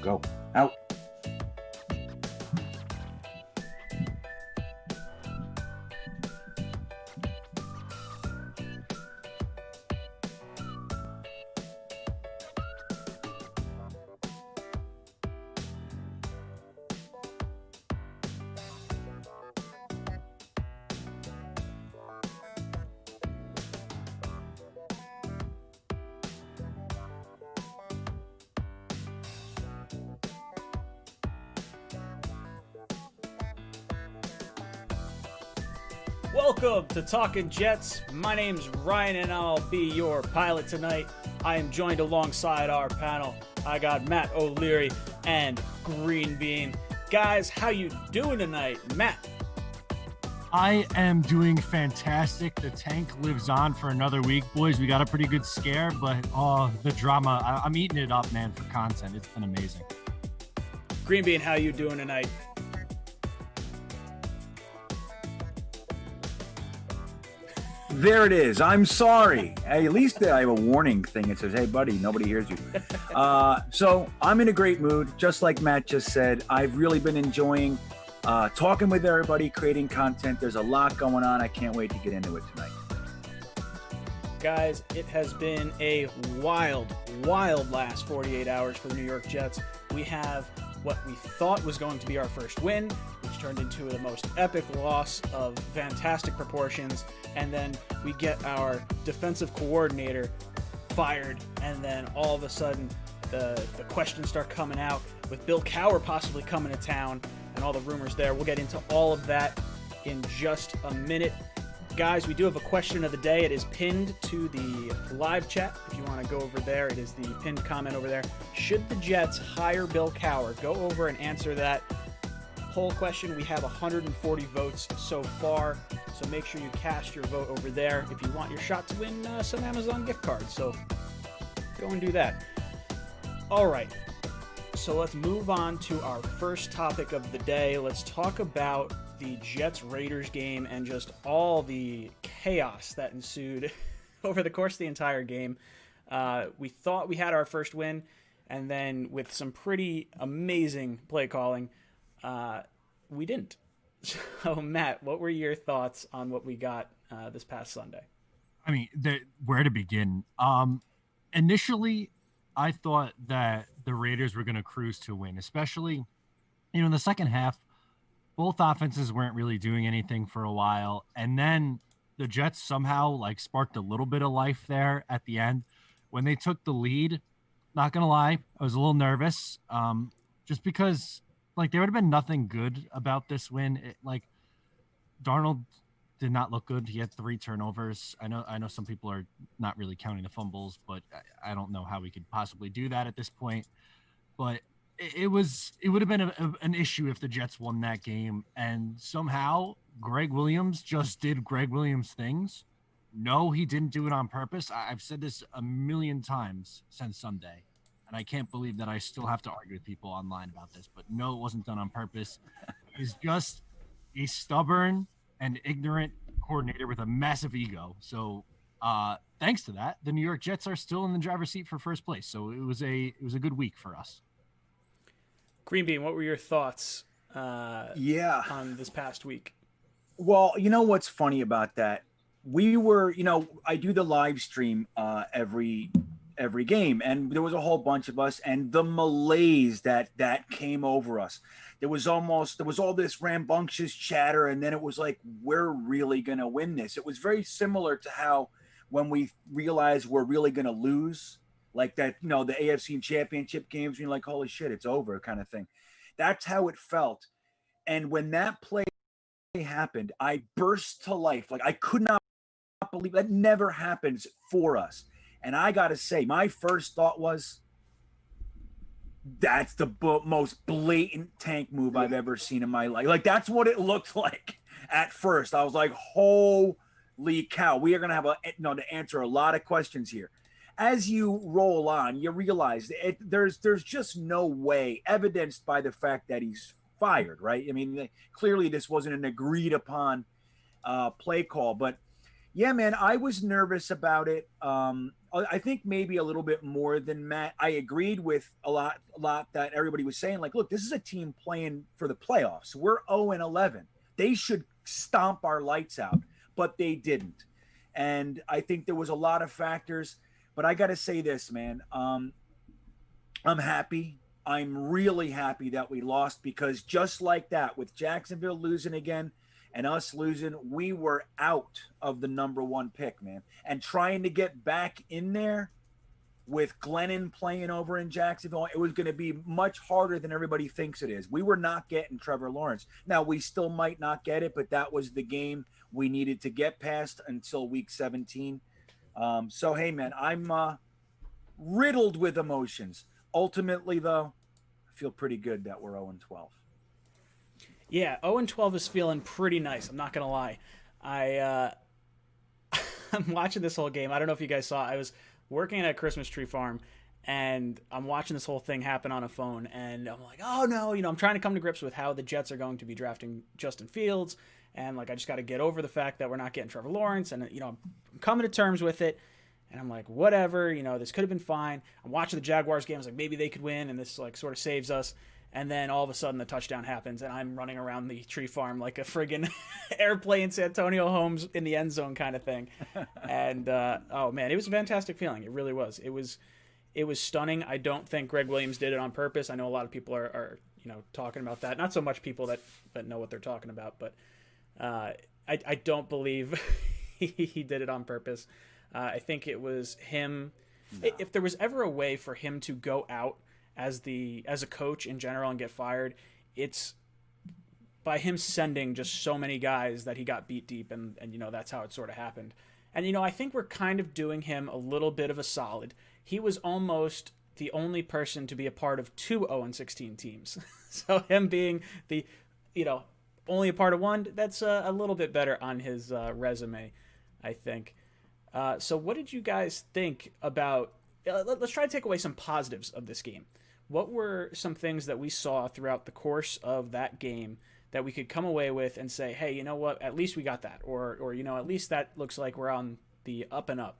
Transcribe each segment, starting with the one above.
Go. Out. Welcome to Talking Jets. My name's Ryan and I'll be your pilot tonight. I am joined alongside our panel. I got Matt O'Leary and Green Bean. Guys, how you doing tonight? Matt? I am doing fantastic. The tank lives on for another week. Boys, we got a pretty good scare, but the drama, I'm eating it up, man, for content. It's been amazing. Green Bean, how you doing tonight? There it is. I'm sorry. Hey, at least I have a warning thing that says, hey, buddy, nobody hears you. So I'm in a great mood. Just like Matt just said, I've really been enjoying talking with everybody, creating content. There's a lot going on. I can't wait to get into it tonight. Guys, it has been a wild last 48 hours for the New York Jets. We have what we thought was going to be our first win, which turned into the most epic loss of fantastic proportions. And then we get our defensive coordinator fired. And then all of a sudden, the questions start coming out with Bill Cowher possibly coming to town and all the rumors there. We'll get into all of that in just a minute. Guys, we do have a question of the day. It is pinned to the live chat. If you want to go over there, it is the pinned comment over there. Should the Jets hire Bill Cowher? Go over and answer that poll question. We have 140 votes so far, so make sure you cast your vote over there if you want your shot to win some Amazon gift cards. So go and do that. All right, so let's move on to our first topic of the day. Let's talk about the Jets-Raiders game and just all the chaos that ensued over the course of the entire game. We thought we had our first win, and then with some pretty amazing play calling, we didn't. So, Matt, what were your thoughts on what we got this past Sunday? I mean, where to begin? Initially, I thought that the Raiders were going to cruise to a win, especially, in the second half. Both offenses weren't really doing anything for a while. And then the Jets somehow sparked a little bit of life there at the end. When they took the lead, not going to lie, I was a little nervous just because there would have been nothing good about this win. Darnold did not look good. He had 3 turnovers. I know some people are not really counting the fumbles, but I don't know how we could possibly do that at this point. But it would have been an issue if the Jets won that game, and somehow Gregg Williams just did Gregg Williams things. No, he didn't do it on purpose. I've said this a million times since Sunday, and I can't believe that I still have to argue with people online about this, but no, it wasn't done on purpose. He's just a stubborn and ignorant coordinator with a massive ego. So thanks to that, the New York Jets are still in the driver's seat for first place. So it was a good week for us. Green Bean, what were your thoughts on this past week? Well, you know what's funny about that? We were, I do the live stream every game, and there was a whole bunch of us, and the malaise that came over us. There was all this rambunctious chatter, and then it was like, we're really going to win this. It was very similar to how when we realized we're really going to lose, like that, the AFC championship games, you're like, holy shit, it's over kind of thing. That's how it felt. And when that play happened, I burst to life. I could not believe that never happens for us. And I got to say, my first thought was, that's the most blatant tank move I've ever seen in my life. That's what it looked like at first. I was like, holy cow, we are going to have to answer a lot of questions here. As you roll on, you realize there's just no way, evidenced by the fact that he's fired, right? I mean, clearly this wasn't an agreed upon play call, but yeah, man, I was nervous about it. I think maybe a little bit more than Matt. I agreed with a lot that everybody was saying. Like, look, this is a team playing for the playoffs. We're 0-11. They should stomp our lights out, but they didn't. And I think there was a lot of factors. But I got to say this, man. I'm happy. I'm really happy that we lost because just like that, with Jacksonville losing again and us losing, we were out of the number one pick, man. And trying to get back in there with Glennon playing over in Jacksonville, it was going to be much harder than everybody thinks it is. We were not getting Trevor Lawrence. Now, we still might not get it, but that was the game we needed to get past until week 17. So, hey, man, I'm riddled with emotions. Ultimately, though, I feel pretty good that we're 0-12. Yeah, 0-12 is feeling pretty nice. I'm not gonna lie. I I'm watching this whole game. I don't know if you guys saw. I was working at a Christmas tree farm, and I'm watching this whole thing happen on a phone, and I'm like, oh no, I'm trying to come to grips with how the Jets are going to be drafting Justin Fields, and like I just got to get over the fact that we're not getting Trevor Lawrence, and I'm coming to terms with it. And I'm like, whatever, this could have been fine. I'm watching the Jaguars game. I was like, maybe they could win, and this like sort of saves us. And then all of a sudden, the touchdown happens, and I'm running around the tree farm like a friggin' airplane Santonio Holmes in the end zone kind of thing. And oh man, it was a fantastic feeling. It really was. It was stunning. I don't think Gregg Williams did it on purpose. I know a lot of people are talking about that. Not so much people that know what they're talking about, but I don't believe he did it on purpose. I think it was him. No. If there was ever a way for him to go out as a coach in general and get fired, it's by him sending just so many guys that he got beat deep, and that's how it sort of happened. And I think we're kind of doing him a little bit of a solid. He was almost the only person to be a part of 2 0-16 teams. So him being the only a part of one, that's a little bit better on his resume, I think. So what did you guys think about let's try to take away some positives of this game. What were some things that we saw throughout the course of that game that we could come away with and say, hey, you know what, at least we got that, or at least that looks like we're on the up and up.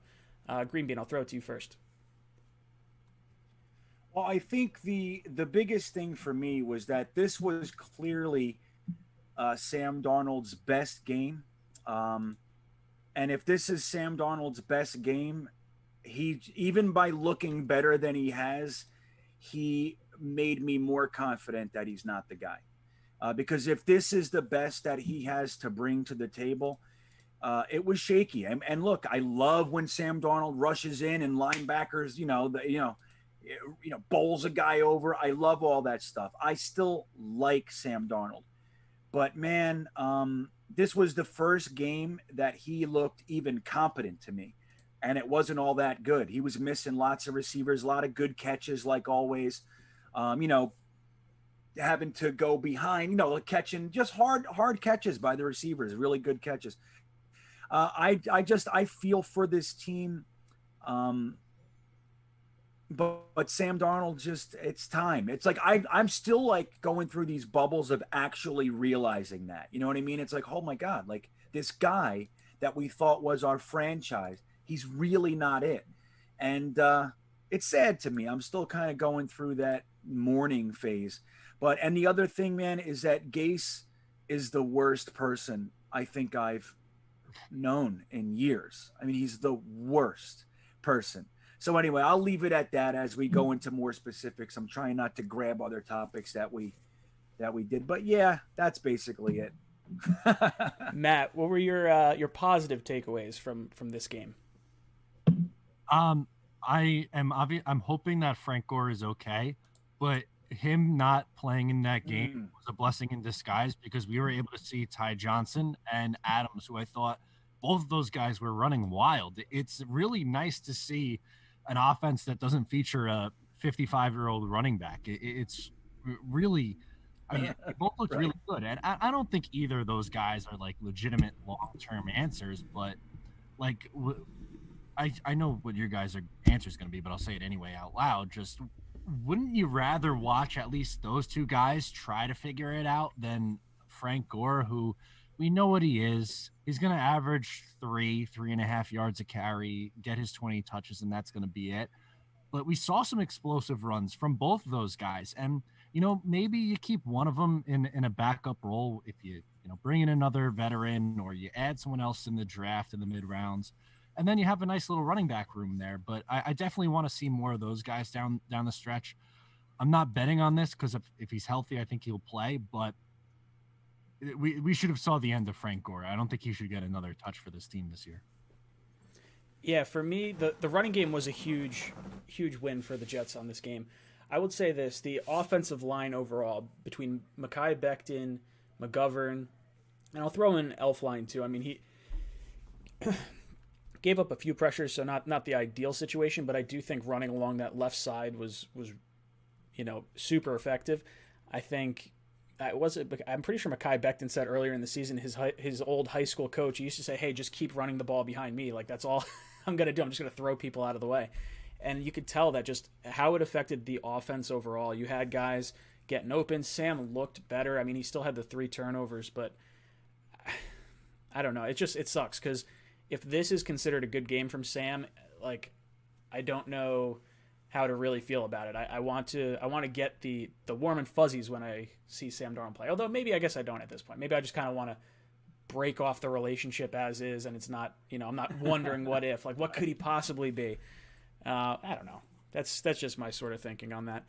Green Bean, I'll throw it to you first. Well, I think the biggest thing for me was that this was clearly Sam Darnold's best game. And if this is Sam Darnold's best game, he, even by looking better than he has, he made me more confident that he's not the guy. Because if this is the best that he has to bring to the table, it was shaky. And look, I love when Sam Darnold rushes in and linebackers, bowls a guy over. I love all that stuff. I still like Sam Darnold, but man, this was the first game that he looked even competent to me, and it wasn't all that good. He was missing lots of receivers, a lot of good catches, like always. Having to go behind, catching just hard catches by the receivers, really good catches. I feel for this team. But Sam Darnold, it's time. It's like I'm still like going through these bubbles of actually realizing that. You know what I mean? It's like, oh my God, like this guy that we thought was our franchise, he's really not it. And it's sad to me. I'm still kind of going through that mourning phase. And the other thing, man, is that Gase is the worst person I think I've known in years. I mean, he's the worst person. So anyway, I'll leave it at that as we go into more specifics. I'm trying not to grab other topics that we did, but yeah, that's basically it. Matt, what were your positive takeaways from this game? I'm hoping that Frank Gore is okay, but him not playing in that game was a blessing in disguise, because we were able to see Ty Johnson and Adams, who I thought both of those guys were running wild. It's really nice to see an offense that doesn't feature a 55-year-old running back. It's really, I mean, they both look really good. And I don't think either of those guys are like legitimate long-term answers, but like, I know what your guys' answer is going to be, but I'll say it anyway out loud. Just, wouldn't you rather watch at least those two guys try to figure it out than Frank Gore, who We know what he is. He's going to average 3.5 yards a carry, get his 20 touches, and that's going to be it. But we saw some explosive runs from both of those guys. And, maybe you keep one of them in a backup role if you bring in another veteran or you add someone else in the draft in the mid rounds. And then you have a nice little running back room there. But I definitely want to see more of those guys down the stretch. I'm not betting on this because if he's healthy, I think he'll play. But we should have saw the end of Frank Gore. I don't think he should get another touch for this team this year. Yeah, for me, the running game was a huge win for the Jets on this game. I would say this: the offensive line overall between Mekhi Becton, McGovern, and I'll throw in Elflein too. I mean, he gave up a few pressures, so not the ideal situation, but I do think running along that left side was super effective. I think I'm pretty sure Mekhi Becton said earlier in the season his old high school coach, he used to say, "Hey, just keep running the ball behind me. Like, that's all I'm going to do. I'm just going to throw people out of the way." And you could tell that just how it affected the offense overall. You had guys getting open. Sam looked better. I mean, he still had the 3 turnovers, but I don't know. It sucks because if this is considered a good game from Sam, like, I don't know how to really feel about it. I want to get the warm and fuzzies when I see Sam Darnold play. Although maybe I guess I don't at this point. Maybe I just kind of want to break off the relationship as is, and it's not, I'm not wondering what if, like, what could he possibly be? I don't know. That's just my sort of thinking on that.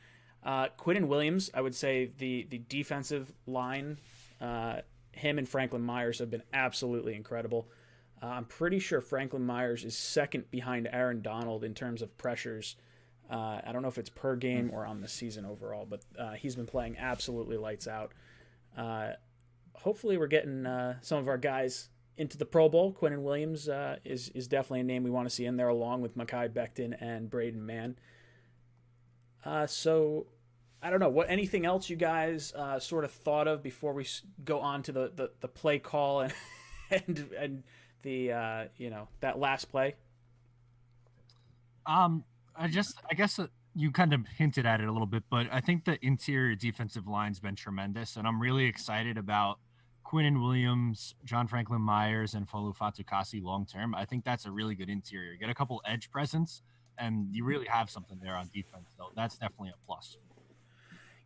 Quinnen Williams, I would say the defensive line, him and Franklin Myers have been absolutely incredible. I'm pretty sure Franklin Myers is second behind Aaron Donald in terms of pressures. I don't know if it's per game or on the season overall, but he's been playing absolutely lights out. Hopefully we're getting some of our guys into the Pro Bowl. Quinnen Williams is definitely a name we want to see in there, along with Mekhi Becton and Braden Mann. So I don't know. Anything else you guys sort of thought of before we go on to the play call and the that last play? I guess you kind of hinted at it a little bit, but I think the interior defensive line's been tremendous, and I'm really excited about Quinnen Williams, John Franklin Myers, and Folu Fatukasi long term. I think that's a really good interior. Get a couple edge presence, and you really have something there on defense. So that's definitely a plus.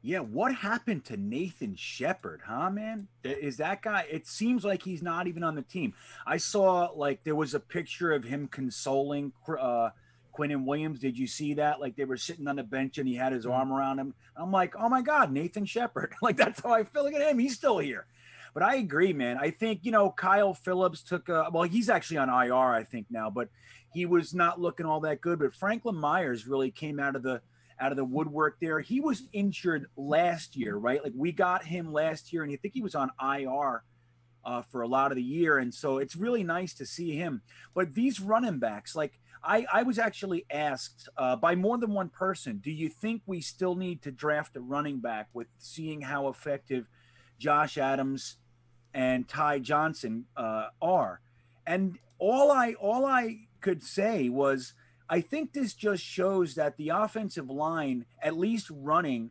Yeah, what happened to Nathan Shepard, huh, man? Is that guy? It seems like he's not even on the team. I saw, like, there was a picture of him consoling Quinnen Williams. Did you see that? Like, they were sitting on the bench and he had his arm around him. I'm like, oh my God, Nathan Shepard. Like, that's how I feel. Look at him. He's still here. But I agree, man. I think, Kyle Phillips took he's actually on IR, I think now, but he was not looking all that good. But Franklin Myers really came out of the woodwork there. He was injured last year, right? Like, we got him last year, and I think he was on IR for a lot of the year. And so it's really nice to see him. But these running backs, like, I was actually asked by more than one person, do you think we still need to draft a running back with seeing how effective Josh Adams and Ty Johnson are? And all I could say was, I think this just shows that the offensive line, at least running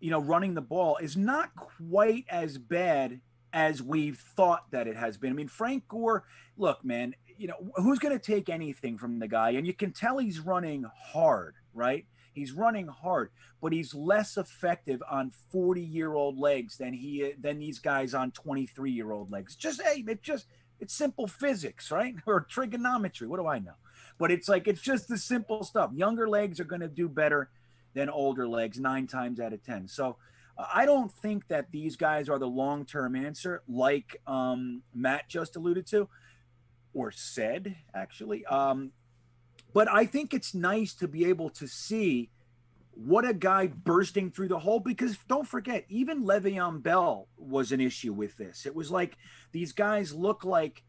the ball, is not quite as bad as we've thought that it has been. I mean, Frank Gore, look, man, who's going to take anything from the guy? And you can tell he's running hard, right? He's running hard, but he's less effective on 40-year-old legs than these guys on 23-year-old legs. It's simple physics, right? Or trigonometry. What do I know? But it's just the simple stuff. Younger legs are going to do better than older legs 9 times out of 10. So I don't think that these guys are the long-term answer, like Matt just alluded to, or said, actually. But I think it's nice to be able to see what a guy bursting through the hole, because don't forget, even Le'Veon Bell was an issue with this. It was like these guys look like,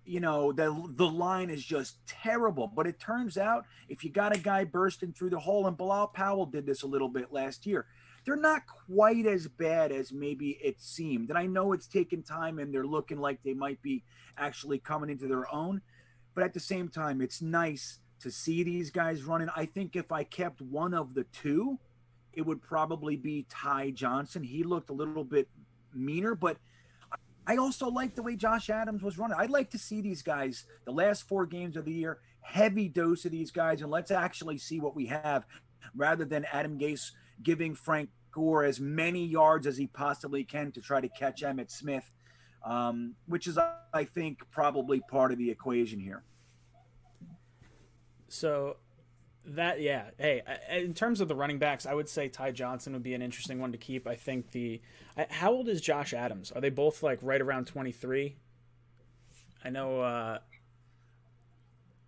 the line is just terrible. But it turns out if you got a guy bursting through the hole, and Bilal Powell did this a little bit last year, they're not quite as bad as maybe it seemed. And I know it's taken time and they're looking like they might be actually coming into their own. But at the same time, it's nice to see these guys running. I think if I kept one of the two, it would probably be Ty Johnson. He looked a little bit meaner, but I also like the way Josh Adams was running. I'd like to see these guys, the last 4 games of the year, heavy dose of these guys, and let's actually see what we have rather than Adam Gase giving Frank Gore as many yards as he possibly can to try to catch Emmitt Smith, which is, I think, probably part of the equation here. So that, yeah. Hey, in terms of the running backs, I would say Ty Johnson would be an interesting one to keep. I think how old is Josh Adams? Are they both like right around 23? I know.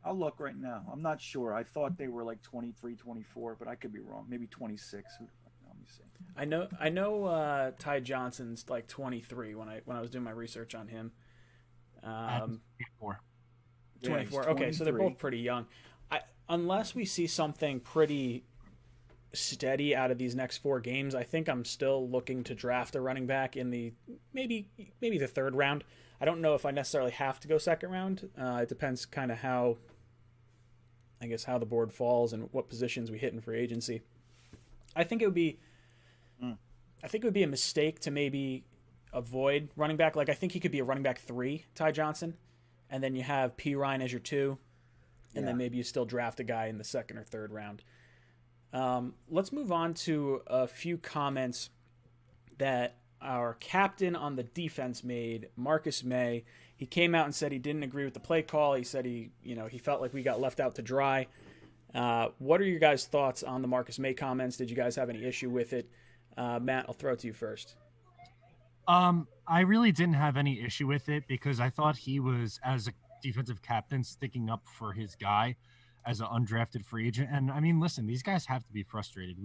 I'll look right now. I'm not sure. I thought they were like 23, 24, but I could be wrong. Maybe 26. Let me see. I know. Ty Johnson's like 23 when I was doing my research on him. 24. 24. Okay, so they're both pretty young. Unless we see something pretty steady out of these next 4 games, I think I'm still looking to draft a running back in the maybe the 3rd round. I don't know if I necessarily have to go 2nd round. It depends kind of how the board falls and what positions we hit in free agency. I think it would be a mistake to maybe avoid running back. Like, I think he could be a running back 3, Ty Johnson, and then you have P. Ryan as your 2. And then maybe you still draft a guy in the 2nd or 3rd round. Let's move on to a few comments that our captain on the defense made, Marcus May. He came out and said he didn't agree with the play call. He said he felt like we got left out to dry. What are your guys' thoughts on the Marcus May comments? Did you guys have any issue with it? Matt, I'll throw it to you first. I really didn't have any issue with it because I thought he was, as a defensive captain, sticking up for his guy as an undrafted free agent. And I mean, listen, these guys have to be frustrated.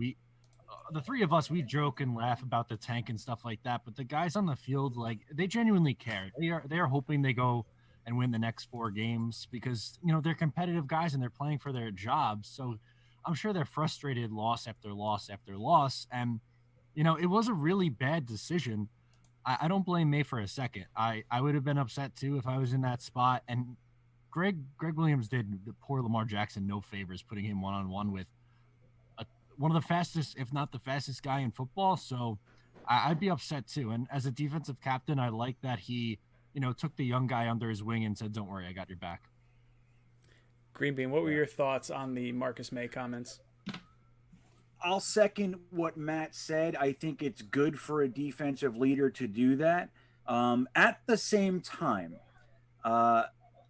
The 3 of us, we joke and laugh about the tank and stuff like that, but the guys on the field, like, they genuinely care. They are hoping they go and win the next 4 games because, they're competitive guys and they're playing for their jobs. So I'm sure they're frustrated loss after loss after loss. And, it was a really bad decision. I don't blame May for a second. I would have been upset too if I was in that spot. And Gregg Williams did the poor Lamar Jackson no favors, putting him one-on-one with one of the fastest, if not the fastest guy in football. So I'd be upset too. And as a defensive captain, I like that he, took the young guy under his wing and said, "Don't worry, I got your back." Green Bean, what were your thoughts on the Marcus May comments? I'll second what Matt said. I think it's good for a defensive leader to do that. At the same time,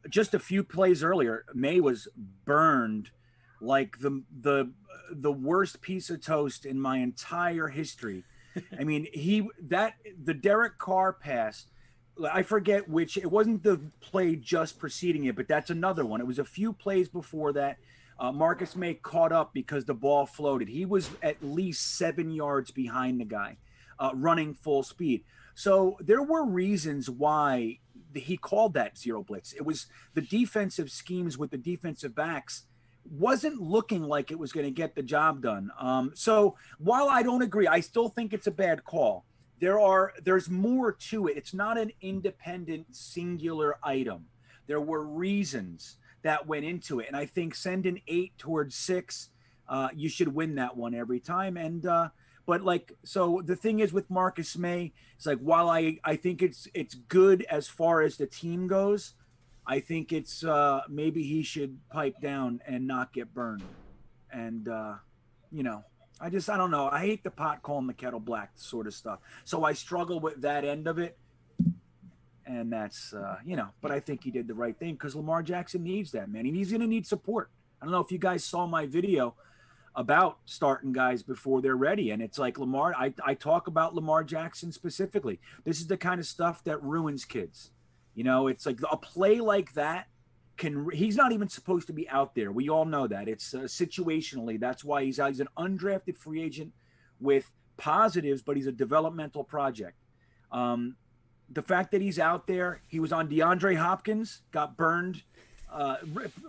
just a few plays earlier, May was burned like the worst piece of toast in my entire history. I mean, the Derek Carr pass, I forget which, it wasn't the play just preceding it, but that's another one. It was a few plays before that. Marcus May caught up because the ball floated. He was at least 7 yards behind the guy, running full speed. So there were reasons why he called that zero blitz. It was the defensive schemes with the defensive backs wasn't looking like it was going to get the job done. So while I don't agree, I still think it's a bad call. There's more to it. It's not an independent singular item. There were reasons that went into it. And I think sending 8 towards 6, you should win that one every time. And so the thing is with Marcus May, it's like, while I think it's good as far as the team goes, I think it's maybe he should pipe down and not get burned. And I don't know. I hate the pot calling the kettle black sort of stuff. So I struggle with that end of it. And that's, but I think he did the right thing because Lamar Jackson needs that, man. He's going to need support. I don't know if you guys saw my video about starting guys before they're ready. And it's like Lamar, I talk about Lamar Jackson specifically. This is the kind of stuff that ruins kids. It's like a play like that he's not even supposed to be out there. We all know that. It's situationally. That's why he's out. He's an undrafted free agent with positives, but he's a developmental project. The fact that he's out there, he was on DeAndre Hopkins, got burned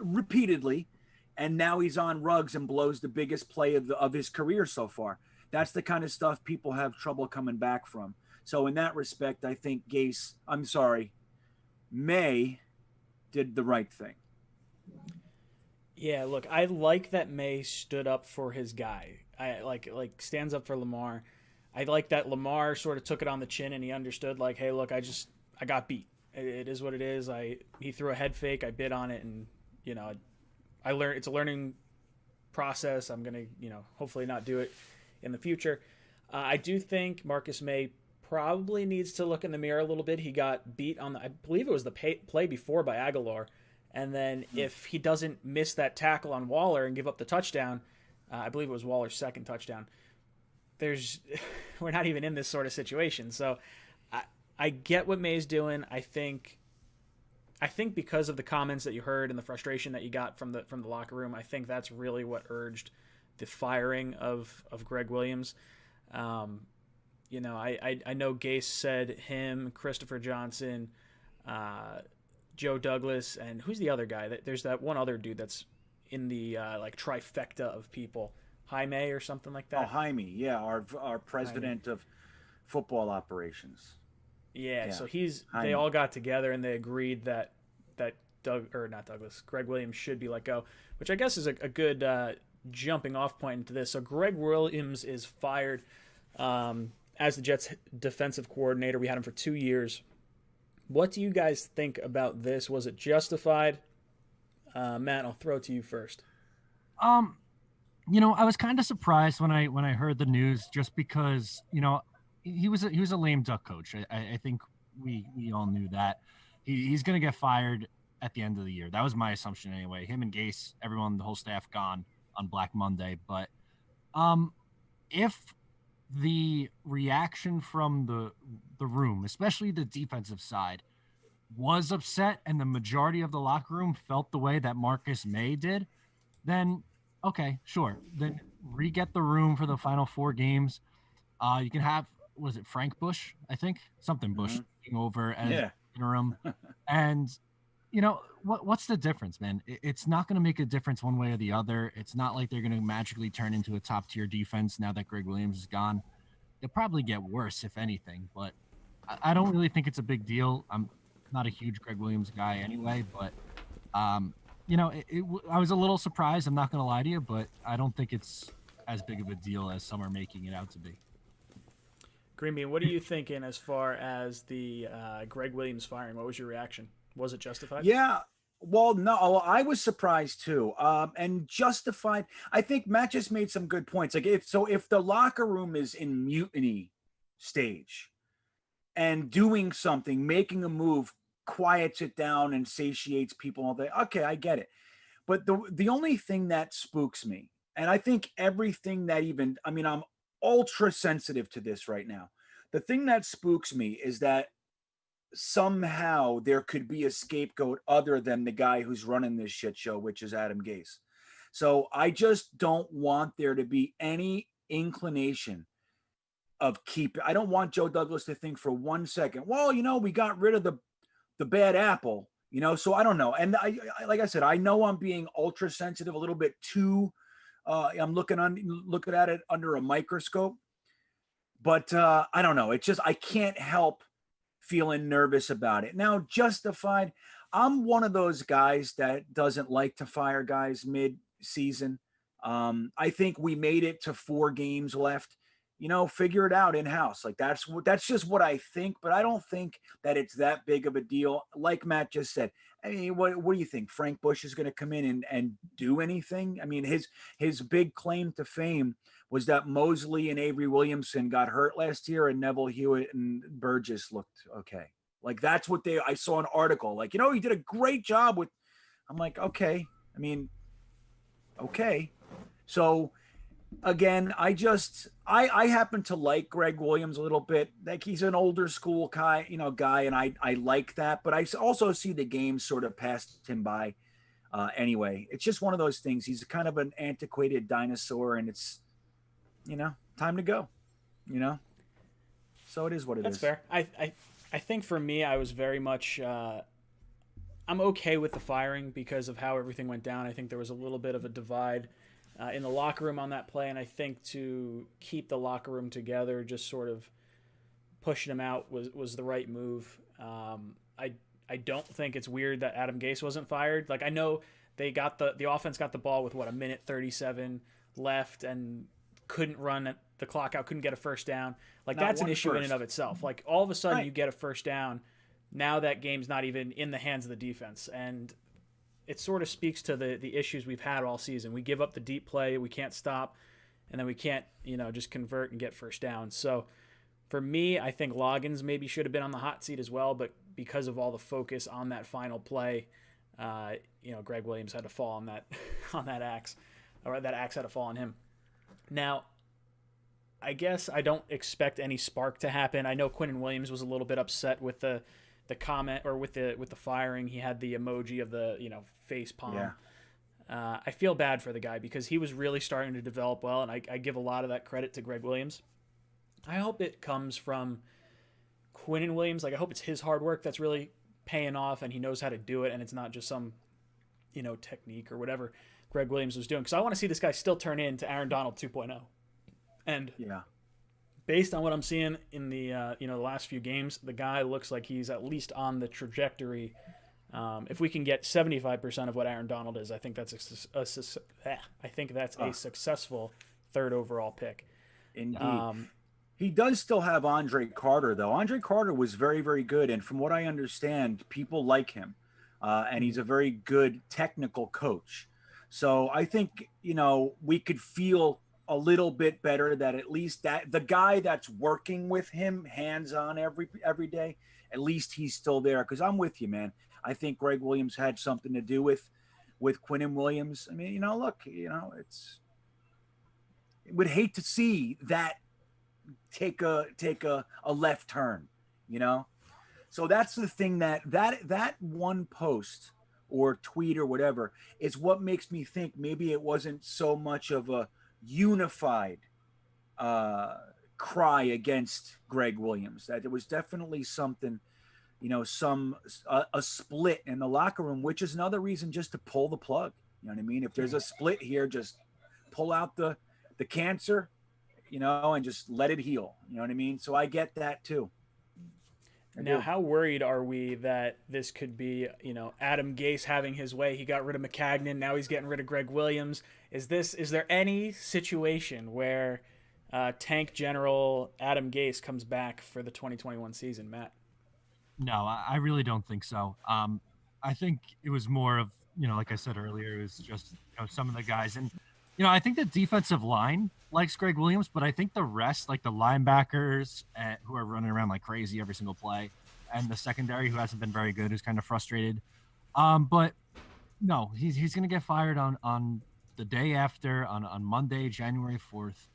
repeatedly, and now he's on Ruggs and blows the biggest play of his career so far. That's the kind of stuff people have trouble coming back from. So in that respect, I think May did the right thing. Yeah, look, I like that May stood up for his guy. I like stands up for Lamar. I like that Lamar sort of took it on the chin and he understood, like, hey, look, I I got beat. It is what it is. He threw a head fake. I bid on it, and I learned it's a learning process. I'm gonna hopefully not do it in the future. I do think Marcus May probably needs to look in the mirror a little bit. He got beat on I believe it was the play before by Aguilar, and then if he doesn't miss that tackle on Waller and give up the touchdown, I believe it was Waller's second touchdown. We're not even in this sort of situation. So I get what May's doing. I think because of the comments that you heard and the frustration that you got from the locker room, I think that's really what urged the firing of Gregg Williams. I know Gase said him, Christopher Johnson, Joe Douglas, and who's the other guy? There's that one other dude that's in the trifecta of people, Jaime or something like that. Oh, Jaime, yeah, our president of football operations. Yeah, so they all got together and they agreed that Gregg Williams should be let go, which I guess is a good jumping off point into this. So Gregg Williams is fired as the Jets defensive coordinator. We had him for 2 years. What do you guys think about this? Was it justified? Matt, I'll throw it to you first. I was kind of surprised when I heard the news, just because he was a lame duck coach. I think we all knew that he's going to get fired at the end of the year. That was my assumption anyway. Him and Gase, everyone, the whole staff gone on Black Monday. But if the reaction from the room, especially the defensive side, was upset and the majority of the locker room felt the way that Marcus May did, then okay, sure. Then re-get the room for the final 4 games. You can have, was it Frank Bush? I think something Bush taking over as interim. And what's the difference, man? It's not going to make a difference one way or the other. It's not like they're going to magically turn into a top tier defense now that Gregg Williams is gone. It'll probably get worse if anything, but I don't really think it's a big deal. I'm not a huge Gregg Williams guy anyway, but I was a little surprised. I'm not going to lie to you, but I don't think it's as big of a deal as some are making it out to be. Green Bean, what are you thinking as far as the Gregg Williams firing? What was your reaction? Was it justified? Yeah. Well, no, I was surprised too. And justified. I think Matt just made some good points. Like if the locker room is in mutiny stage and doing something, making a move, quiets it down and satiates people all day. Okay, I get it. But the only thing that spooks me, and I think everything that I'm ultra sensitive to this right now. The thing that spooks me is that somehow there could be a scapegoat other than the guy who's running this shit show, which is Adam Gase. So I just don't want there to be any inclination of I don't want Joe Douglas to think for 1 second, well, we got rid of the bad apple, so I don't know. And I like I said, I know I'm being ultra sensitive a little bit too. I'm looking at it under a microscope, but I don't know. It's just, I can't help feeling nervous about it. Now, justified. I'm one of those guys that doesn't like to fire guys mid-season. I think we made it to 4 games left. Figure it out in-house. Like that's just what I think, but I don't think that it's that big of a deal. Like Matt just said, I mean, what do you think? Frank Bush is going to come in and do anything? I mean, his big claim to fame was that Mosley and Avery Williamson got hurt last year and Neville Hewitt and Burgess looked okay. Like that's what I saw an article like, he did a great job with, I'm like, okay. I mean, okay. So again, I happen to like Gregg Williams a little bit. Like he's an older school guy, and I like that. But I also see the game sort of passed him by. Anyway, it's just one of those things. He's kind of an antiquated dinosaur, and it's, time to go. So it is what it is. That's fair. I think for me, I was very much. I'm okay with the firing because of how everything went down. I think there was a little bit of a divide in the locker room on that play, and I think to keep the locker room together, just sort of pushing him out was the right move. I don't think it's weird that Adam Gase wasn't fired. Like I know they got the offense got the ball with a minute 37 left and couldn't run the clock out, couldn't get a first down. Like that's an issue in and of itself. Like all of a sudden you get a first down now that game's not even in the hands of the defense. And it sort of speaks to the issues we've had all season. We give up the deep play, we can't stop, and then we can't, just convert and get first down. So for me, I think Loggins maybe should have been on the hot seat as well, but because of all the focus on that final play, Gregg Williams had to fall on that on that axe, or that axe had to fall on him. Now, I guess I don't expect any spark to happen. I know Quinnen Williams was a little bit upset with the comment, or with the firing. He had the emoji of the face palm. Yeah. I feel bad for the guy because he was really starting to develop well, and I give a lot of that credit to Gregg Williams. I hope it comes from Quinnen Williams. Like, I hope it's his hard work that's really paying off, and he knows how to do it, and it's not just some technique or whatever Gregg Williams was doing. Because I want to see this guy still turn into Aaron Donald 2.0. And yeah, based on what I'm seeing in the the last few games, the guy looks like he's at least on the trajectory. If we can get 75% of what Aaron Donald is, I think that's a successful third overall pick. Indeed. He does still have Andre Carter, though. Andre Carter was very, very good, and from what I understand, people like him, and he's a very good technical coach. So I think we could feel a little bit better that at least that the guy that's working with him hands-on every day, at least he's still there. Because I'm with you, man. I think Gregg Williams had something to do with Quinnen Williams. I mean, look, would hate to see that take a left turn, So that's the thing that one post or tweet or whatever is what makes me think maybe it wasn't so much of a unified cry against Gregg Williams, that there was definitely something, a split in the locker room, which is another reason just to pull the plug. You know what I mean? If there's a split here, just pull out the cancer, and just let it heal. You know what I mean? So I get that too. Now, how worried are we that this could be, Adam Gase having his way? He got rid of McCagnon. Now he's getting rid of Gregg Williams. Is there any situation where Tank General Adam Gase comes back for the 2021 season, Matt? No, I really don't think so. I think it was more of, like I said earlier, it was just some of the guys. And, I think the defensive line likes Gregg Williams, but I think the rest, like the linebackers who are running around like crazy every single play, and the secondary who hasn't been very good, who's kind of frustrated. But no, he's going to get fired on the day after, on Monday, January 4th.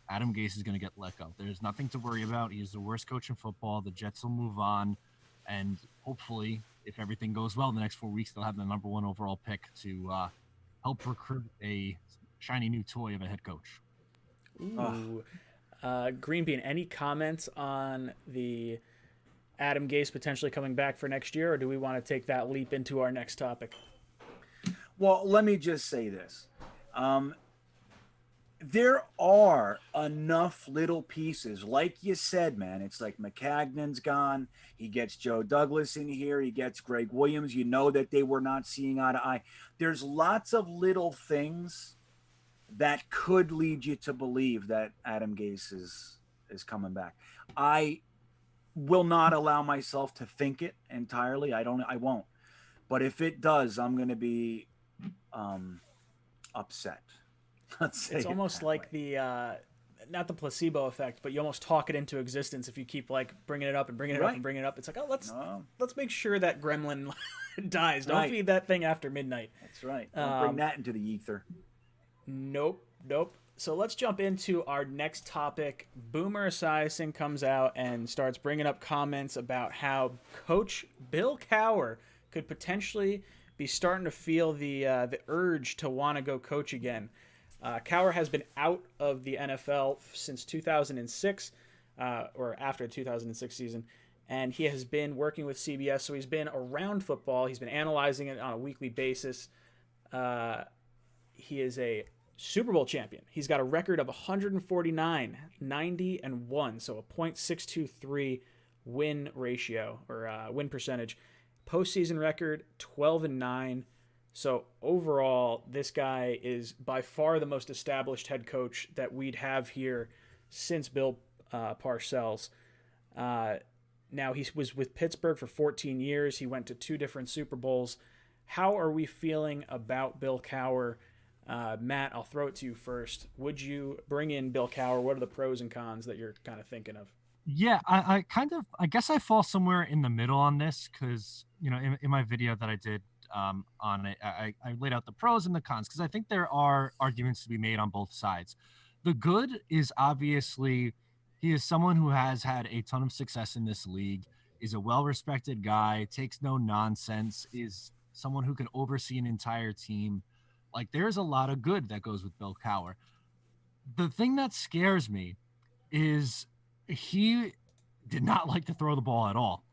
Adam Gase is going to get let go. There's nothing to worry about. He's the worst coach in football. The Jets will move on. And hopefully, if everything goes well in the next 4 weeks, they'll have the number 1 overall pick to help recruit a shiny new toy of a head coach. Ooh. Green Bean, any comments on the Adam Gase potentially coming back for next year, or do we want to take that leap into our next topic? Well, let me just say this. There are enough little pieces, like you said, man. It's like McCagnon's gone. He gets Joe Douglas in here. He gets Gregg Williams. That they were not seeing eye to eye. There's lots of little things that could lead you to believe that Adam Gase is coming back. I will not allow myself to think it entirely. I won't. But if it does, I'm going to be upset. It's almost like the not the placebo effect, but you almost talk it into existence if you keep like bringing it up and bringing it up and bringing it up. It's like, let's make sure that gremlin dies. Don't feed that thing after midnight. That's right. Don't bring that into the ether. Nope. So let's jump into our next topic. Boomer Esiason comes out and starts bringing up comments about how Coach Bill Cowher could potentially be starting to feel the urge to want to go coach again. Cowher has been out of the NFL since 2006, or after the 2006 season, and he has been working with CBS, so he's been around football. He's been analyzing it on a weekly basis. He is a Super Bowl champion. He's got a record of 149, 90, and 1, so a .623 win ratio, or win percentage. Postseason record, 12-9. So overall, this guy is by far the most established head coach that we'd have here since Bill Parcells. Now, he was with Pittsburgh for 14 years. He went to 2 different Super Bowls. How are we feeling about Bill Cowher? Matt, I'll throw it to you first. Would you bring in Bill Cowher? What are the pros and cons that you're kind of thinking of? Yeah, I guess I fall somewhere in the middle on this because, in my video that I did on it, I laid out the pros and the cons because I think there are arguments to be made on both sides. The good is obviously he is someone who has had a ton of success in this league, is a well-respected guy, takes no nonsense, is someone who can oversee an entire team. Like, there's a lot of good that goes with Bill Cowher. The thing that scares me is he did not like to throw the ball at all.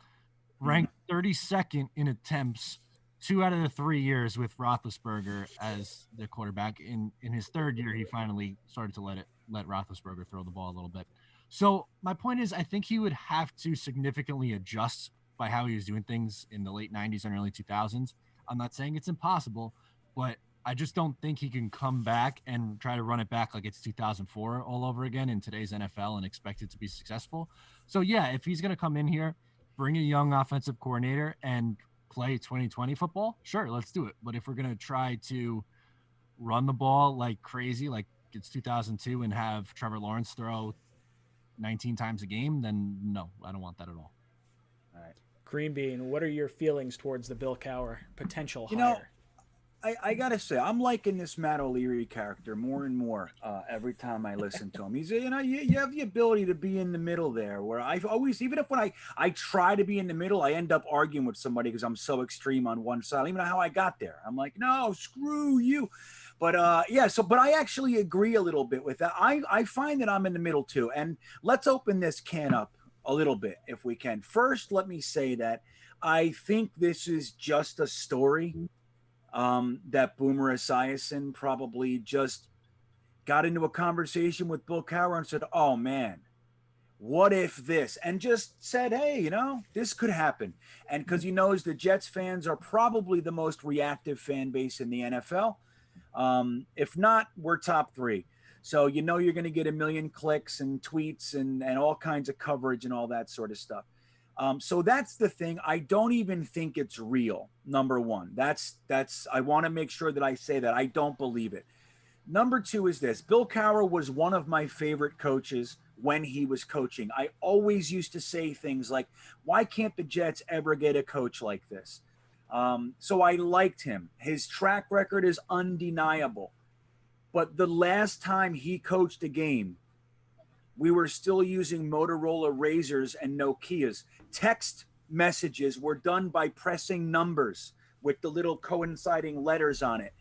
Ranked 32nd in attempts 2 out of the 3 years with Roethlisberger as the quarterback. In his third year, he finally started to let Roethlisberger throw the ball a little bit. So my point is, I think he would have to significantly adjust by how he was doing things in the late 90s and early 2000s. I'm not saying it's impossible, but I just don't think he can come back and try to run it back like it's 2004 all over again in today's NFL and expect it to be successful. So yeah, if he's going to come in here, bring a young offensive coordinator and play 2020 football, sure, let's do it. But if we're going to try to run the ball like crazy, like it's 2002 and have Trevor Lawrence throw 19 times a game, then no, I don't want that at all. All right. Green Bean, what are your feelings towards the Bill Cowher potential hire? know, I gotta say, I'm liking this Matt O'Leary character more and more every time I listen to him. He's, you have the ability to be in the middle there. Where I've always, even if when I try to be in the middle, I end up arguing with somebody because I'm so extreme on one side. I don't even know how I got there. I'm like, no, screw you. But yeah, but I actually agree a little bit with that. I find that I'm in the middle too. And let's open this can up a little bit if we can. First, let me say that I think this is just a story that Boomer Esiason probably just got into a conversation with Bill Cowher and said, oh man, what if this? And just said, hey, this could happen. And because he knows the Jets fans are probably the most reactive fan base in the NFL. If not, we're top 3. So you're going to get a million clicks and tweets and all kinds of coverage and all that sort of stuff. So that's the thing. I don't even think it's real. Number one, that's I want to make sure that I say that I don't believe it. Number 2 is this. Bill Cowher was one of my favorite coaches when he was coaching. I always used to say things like, why can't the Jets ever get a coach like this? So I liked him. His track record is undeniable. But the last time he coached a game, we were still using Motorola Razors and Nokias. Text messages were done by pressing numbers with the little coinciding letters on it.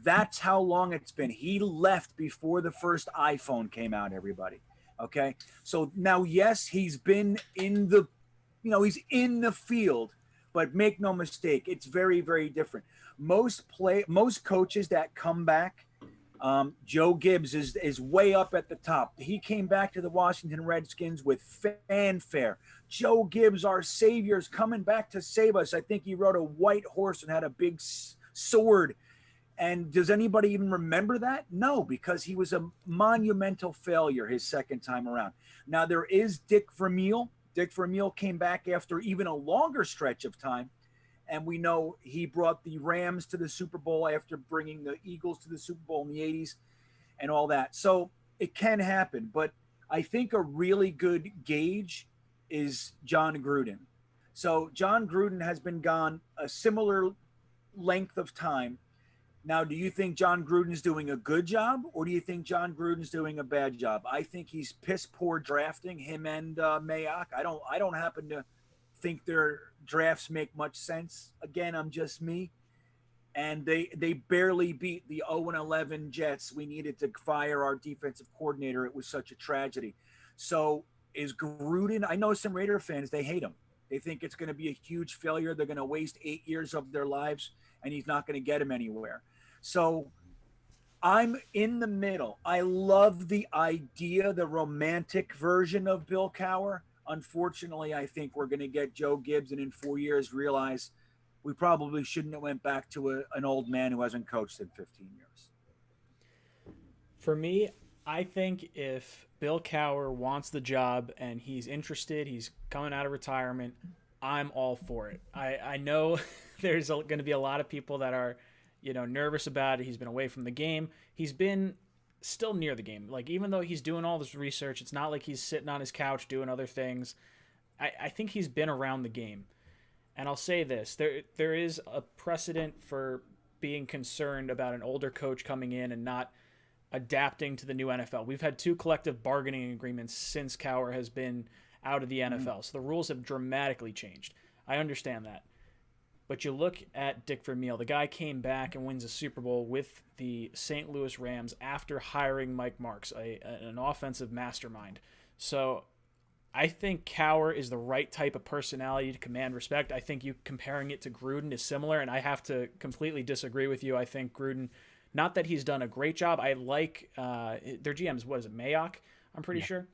That's how long it's been. He left before the first iPhone came out, everybody. Okay? So now, yes, he's been in the, he's in the field, but make no mistake, it's very, very different. Most coaches that come back, Joe Gibbs is way up at the top. He came back to the Washington Redskins with fanfare. Joe Gibbs, our savior, is coming back to save us. I think he rode a white horse and had a big sword. And does anybody even remember that? No, because he was a monumental failure his second time around. Now, there is Dick Vermeil. Dick Vermeil came back after even a longer stretch of time. And we know he brought the Rams to the Super Bowl after bringing the Eagles to the Super Bowl in the 80s and all that. So it can happen. But I think a really good gauge is John Gruden. So John Gruden has been gone a similar length of time. Now, do you think John Gruden's doing a good job, or do you think John Gruden's doing a bad job? I think he's piss poor drafting, him and Mayock. I don't happen to think their drafts make much sense. Again, I'm just me. And they barely beat the 0-11 Jets. We needed to fire our defensive coordinator. It was such a tragedy. So is Gruden, I know some Raider fans, they hate him. They think it's going to be a huge failure. They're going to waste 8 years of their lives, and he's not going to get him anywhere. So I'm in the middle. I love the idea, the romantic version of Bill Cowher. Unfortunately, I think we're going to get Joe Gibbs and in 4 years realize we probably shouldn't have went back to an old man who hasn't coached in 15 years. For me, I think if Bill Cowher wants the job and he's interested, he's coming out of retirement, I'm all for it. I know there's going to be a lot of people that are, nervous about it. He's been away from the game. He's been still near the game. Like, even though he's doing all this research, it's not like he's sitting on his couch doing other things. I think he's been around the game. And I'll say this, there is a precedent for being concerned about an older coach coming in and not adapting to the new NFL. We've had 2 collective bargaining agreements since Cowher has been out of the NFL. So the rules have dramatically changed. I understand that. But you look at Dick Vermeil. The guy came back and wins a Super Bowl with the St. Louis Rams after hiring Mike Marks, an offensive mastermind. So I think Cowher is the right type of personality to command respect. I think you comparing it to Gruden is similar, and I have to completely disagree with you. I think Gruden, not that he's done a great job. I like their GM's, what is it, Mayock? I'm pretty sure.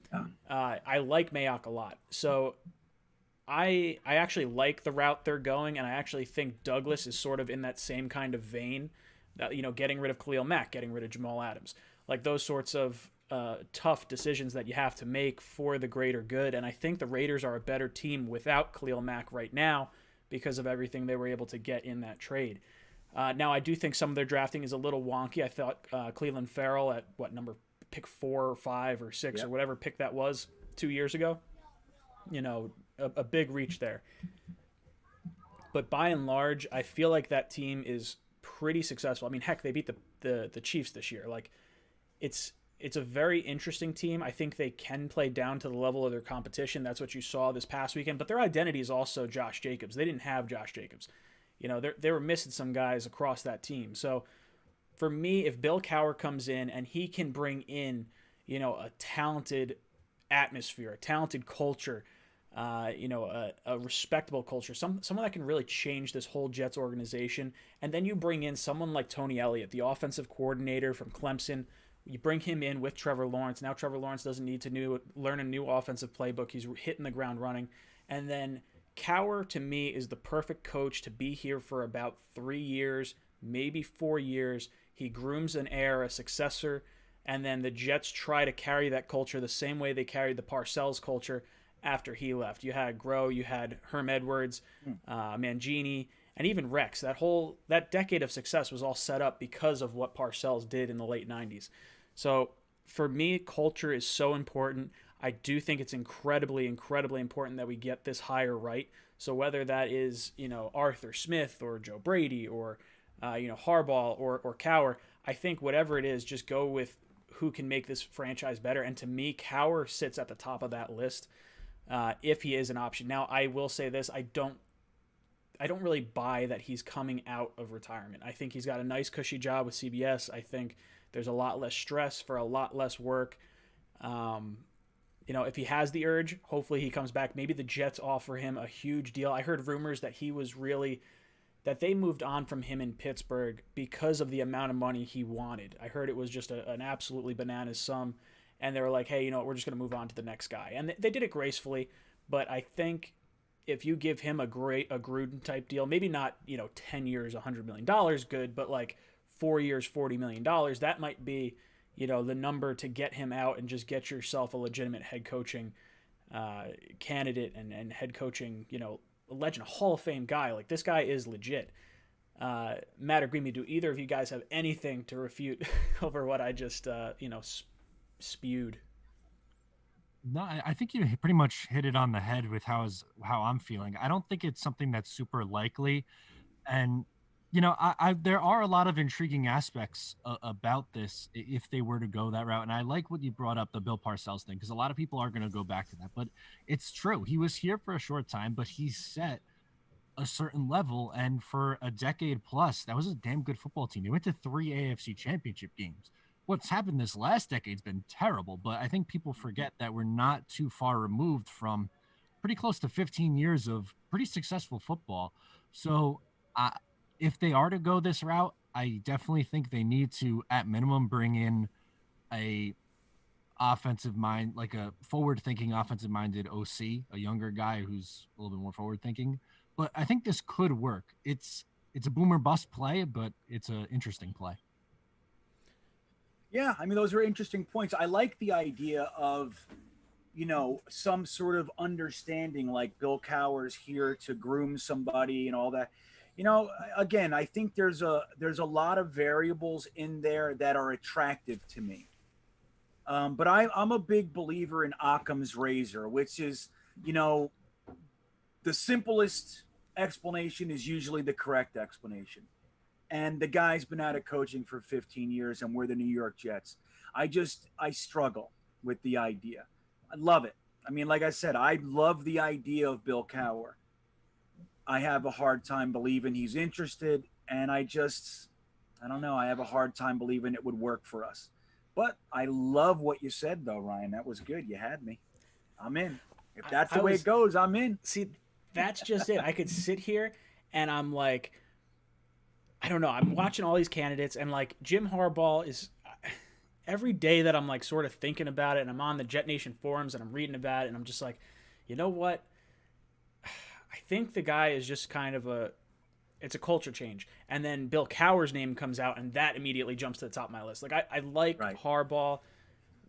I like Mayock a lot. So I actually like the route they're going, and I actually think Douglas is sort of in that same kind of vein. Getting rid of Khalil Mack, getting rid of Jamal Adams, like those sorts of tough decisions that you have to make for the greater good. And I think the Raiders are a better team without Khalil Mack right now because of everything they were able to get in that trade. Now, I do think some of their drafting is a little wonky. I thought Cleveland Farrell at pick 4 or 5 or 6 or whatever pick that was 2 years ago, a big reach there. But by and large, I feel like that team is pretty successful. I mean, heck, they beat the Chiefs this year. Like, it's a very interesting team. I think they can play down to the level of their competition. That's what you saw this past weekend. But their identity is also Josh Jacobs. They didn't have Josh Jacobs. They were missing some guys across that team. So for me, if Bill Cowher comes in and he can bring in, a talented atmosphere, a talented culture, a respectable culture, someone that can really change this whole Jets organization, and then you bring in someone like Tony Elliott, the offensive coordinator from Clemson. You bring him in with Trevor Lawrence. Now Trevor Lawrence doesn't need to learn a new offensive playbook. He's hitting the ground running. And then Cowher, to me, is the perfect coach to be here for about 3 years, maybe 4 years. He grooms an heir, a successor, and then the Jets try to carry that culture the same way they carried the Parcells culture after he left. You had Groh, you had Herm Edwards, Mangini, and even Rex. That decade of success was all set up because of what Parcells did in the late 90s. So for me, culture is so important. I do think it's incredibly, incredibly important that we get this hire right. So whether that is, Arthur Smith or Joe Brady or, Harbaugh or Cowher, I think whatever it is, just go with who can make this franchise better. And to me, Cowher sits at the top of that list if he is an option. Now, I will say this. I don't really buy that he's coming out of retirement. I think he's got a nice cushy job with CBS. I think there's a lot less stress for a lot less work. If he has the urge, hopefully he comes back. Maybe the Jets offer him a huge deal. I heard rumors that that they moved on from him in Pittsburgh because of the amount of money he wanted. I heard it was just an absolutely bananas sum. And they were like, hey, we're just going to move on to the next guy. And they did it gracefully. But I think if you give him a Gruden type deal, maybe not, 10 years, $100 million good, but like 4 years, $40 million, that might be, the number to get him out and just get yourself a legitimate head coaching candidate and head coaching, a legend, a Hall of Fame guy. Like, this guy is legit. Matt or Greeny, do either of you guys have anything to refute over what I just, spewed? No, I think you pretty much hit it on the head with how I'm feeling. I don't think it's something that's super likely. And, there are a lot of intriguing aspects about this if they were to go that route. And I like what you brought up, the Bill Parcells thing, because a lot of people are going to go back to that. But it's true. He was here for a short time, but he set a certain level. And for a decade plus, that was a damn good football team. They went to 3 AFC championship games. What's happened this last decade's been terrible, but I think people forget that we're not too far removed from pretty close to 15 years of pretty successful football. So if they are to go this route, I definitely think they need to, at minimum, bring in a offensive mind, like a forward-thinking offensive-minded OC, a younger guy who's a little bit more forward-thinking. But I think this could work. It's a boomer bust play, but it's an interesting play. Yeah, I mean, those are interesting points. I like the idea of, some sort of understanding, like Bill Cowher's here to groom somebody and all that. Again, I think there's a lot of variables in there that are attractive to me. But I'm a big believer in Occam's razor, which is, you know, the simplest explanation is usually the correct explanation. And the guy's been out of coaching for 15 years, and we're the New York Jets. I struggle with the idea. I love it. I mean, like I said, I love the idea of Bill Cowher. I have a hard time believing he's interested, and I don't know. I have a hard time believing it would work for us. But I love what you said, though, Ryan. That was good. You had me. I'm in. If that's the way it goes, I'm in. See, that's just it. I could sit here and I'm like, I don't know. I'm watching all these candidates, and like Jim Harbaugh is every day that I'm like sort of thinking about it, and I'm on the Jet Nation forums and I'm reading about it, and I'm just like, you know what? I think the guy is just kind of it's a culture change. And then Bill Cowher's name comes out, and that immediately jumps to the top of my list. Like I like Right. Harbaugh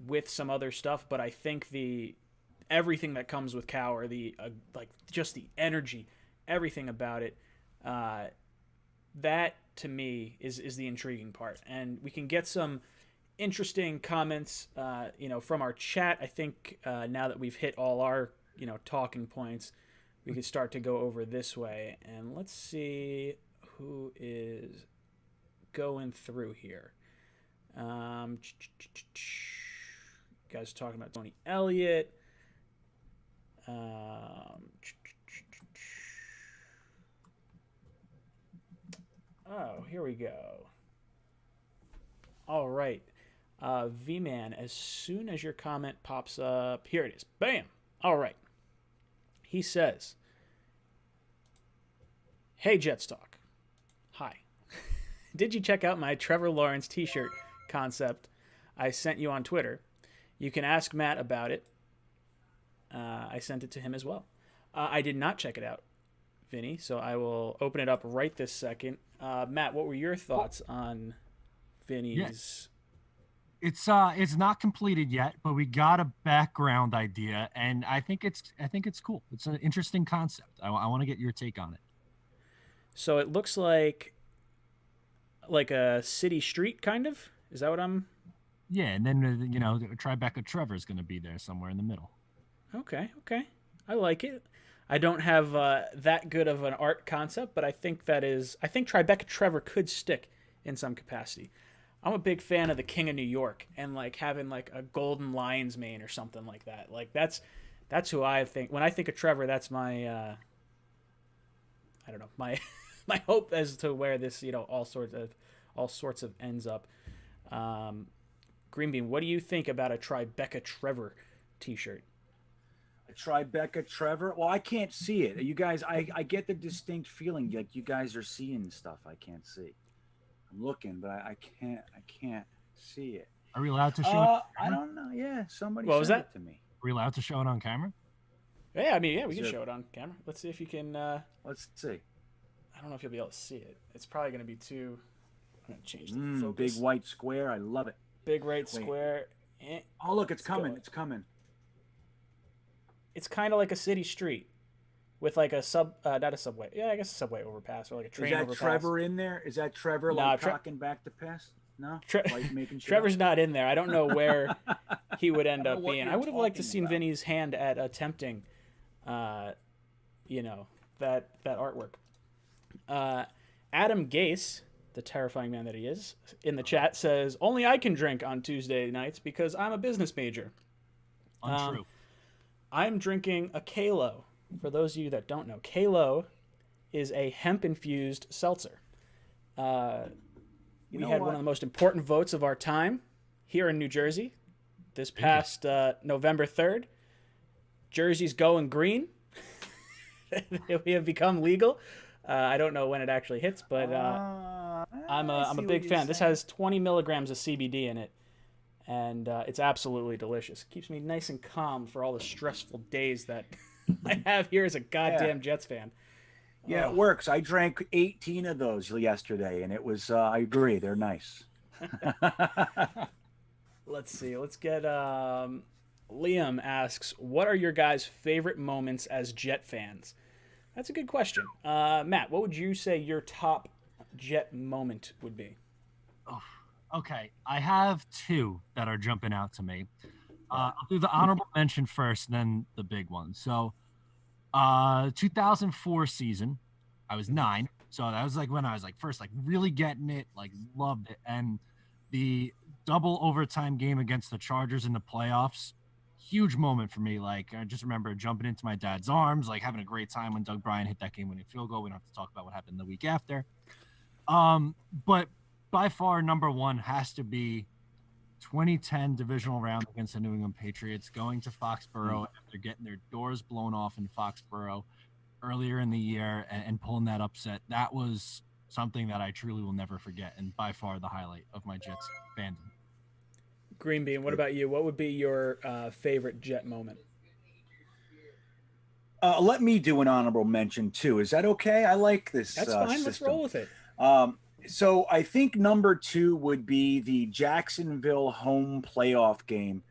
with some other stuff, but I think everything that comes with Cowher, like just the energy, everything about it, that to me is the intriguing part. And we can get some interesting comments, from our chat. I think now that we've hit all our talking points, we could start to go over this way. And let's see who is going through here. Guys talking about Tony Elliott. Here we go. All right. V-Man, as soon as your comment pops up, here it is. Bam! All right. He says, "Hey, Jets Talk. Hi. Did you check out my Trevor Lawrence t-shirt concept I sent you on Twitter? You can ask Matt about it. I sent it to him as well. I did not check it out, Vinny, so I will open it up right this second. Matt, what were your thoughts on Vinny's... Yeah. It's not completed yet, but we got a background idea, and I think it's cool. It's an interesting concept. I want to get your take on it. So it looks like a city street, kind of? Is that what I'm... Yeah, and then, Tribeca Trevor is going to be there somewhere in the middle. Okay. I like it. I don't have that good of an art concept, but I think Tribeca Trevor could stick in some capacity. I'm a big fan of the King of New York, and like having like a golden lion's mane or something like that. Like that's who I think when I think of Trevor. That's my I don't know, my my hope as to where this all sorts of ends up. Greenbean, what do you think about a Tribeca Trevor t-shirt? A Tribeca Trevor? Well, I can't see it. You guys, I get the distinct feeling like you guys are seeing stuff I can't see. I'm looking, but I can't see it. Are we allowed to show it? I don't know. Yeah, somebody What was sent that? it to me. Are we allowed to show it on camera? Yeah, I mean, yeah, we can show it on camera. Let's see if you can. Let's see. I don't know if you'll be able to see it. It's probably going to be too. I'm going to change the focus. Big white square. I love it. Big right square. Oh, look, it's coming. It's coming. It's kind of like a city street with like a not a subway. Yeah, I guess a subway overpass or like a train overpass. Is that Trevor in there? Is that Trevor talking back to pass? No? Making sure? Trevor's not in there. I don't know where he would end up being. I would have liked to seen Vinny's hand at attempting, that artwork. Adam Gase, the terrifying man that he is, in the chat says, "Only I can drink on Tuesday nights because I'm a business major." Untrue. I'm drinking a Kalo. For those of you that don't know, Kalo is a hemp-infused seltzer. We had one of the most important votes of our time here in New Jersey this past November 3rd. Jersey's going green. We have become legal. I don't know when it actually hits, but I'm a big fan. This has 20 milligrams of CBD in it, and it's absolutely delicious. Keeps me nice and calm for all the stressful days that I have here as a goddamn Jets fan. Yeah, it works. I drank 18 of those yesterday, and it was, I agree, they're nice. Let's see. Let's get Liam asks, "What are your guys' favorite moments as Jet fans?" That's a good question. Matt, what would you say your top Jet moment would be? Oh, okay, I have two that are jumping out to me. Yeah. I'll do the honorable mention first, then the big one. So, 2004 season, I was 9, so that was like when I was like first like really getting it, like loved it, and the double overtime game against the Chargers in the playoffs, huge moment for me. Like I just remember jumping into my dad's arms, like having a great time when Doug Bryan hit that game-winning field goal. We don't have to talk about what happened the week after. But by far number one has to be 2010 divisional round against the New England Patriots, going to Foxborough after getting their doors blown off in Foxborough earlier in the year and pulling that upset. That was something that I truly will never forget, and by far the highlight of my Jets fandom. Green Bean, what about you? What would be your favorite Jet moment? Let me do an honorable mention too. Is that okay? I like this That's fine. Let's system. roll with it. So I think number two would be the Jacksonville home playoff game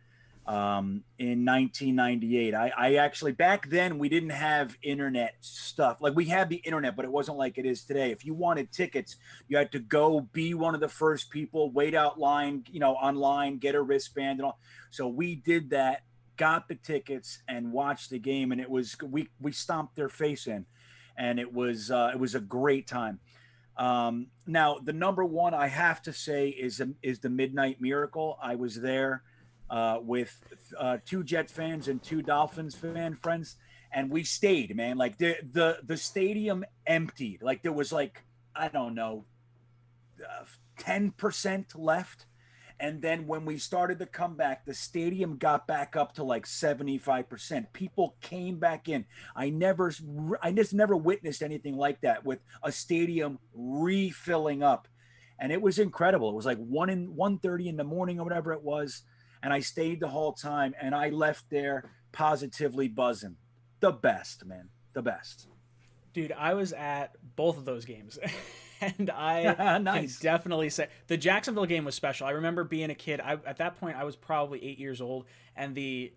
in 1998. I actually, back then we didn't have internet stuff. Like we had the internet, but it wasn't like it is today. If you wanted tickets, you had to go be one of the first people, wait out line, online, get a wristband and all. So we did that, got the tickets and watched the game. And it was, we stomped their face in, and it was a great time. Now the number one I have to say is the Midnight Miracle. I was there with two Jet fans and two Dolphins fan friends, and we stayed, man. Like the stadium emptied. Like there was like, I don't know, 10% left. And then when we started to come back, the stadium got back up to like 75%. People came back in. I just never witnessed anything like that, with a stadium refilling up. And it was incredible. It was like 1:30 in the morning or whatever it was. And I stayed the whole time, and I left there positively buzzing. The best, man. The best. Dude, I was at both of those games. And I Nice. can definitely say the Jacksonville game was special. I remember being a kid. At that point, I was probably 8 years old, and the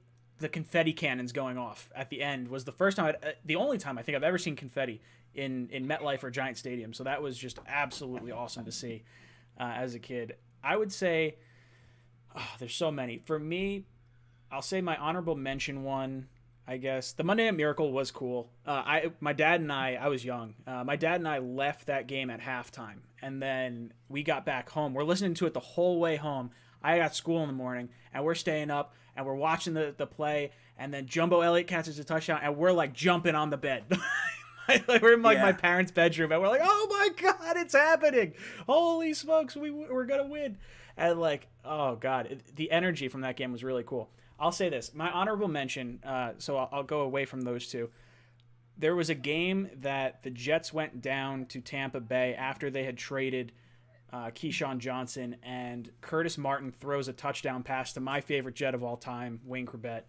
confetti cannons going off at the end was the first time, the only time I think I've ever seen confetti in MetLife or Giant Stadium. So that was just absolutely awesome to see as a kid. I would say, there's so many. For me, I'll say my honorable mention one, I guess. The Monday Night Miracle was cool. My dad and I was young. My dad and I left that game at halftime, and then we got back home. We're listening to it the whole way home. I got school in the morning, and we're staying up, and we're watching the play, and then Jumbo Elliott catches a touchdown, and we're like jumping on the bed. We're in like my parents' bedroom, and we're like, "Oh my God, it's happening! Holy smokes, we're gonna win!" And like, oh God, the energy from that game was really cool. I'll say this. My honorable mention, so I'll go away from those two. There was a game that the Jets went down to Tampa Bay after they had traded Keyshawn Johnson, and Curtis Martin throws a touchdown pass to my favorite Jet of all time, Wayne Corbett.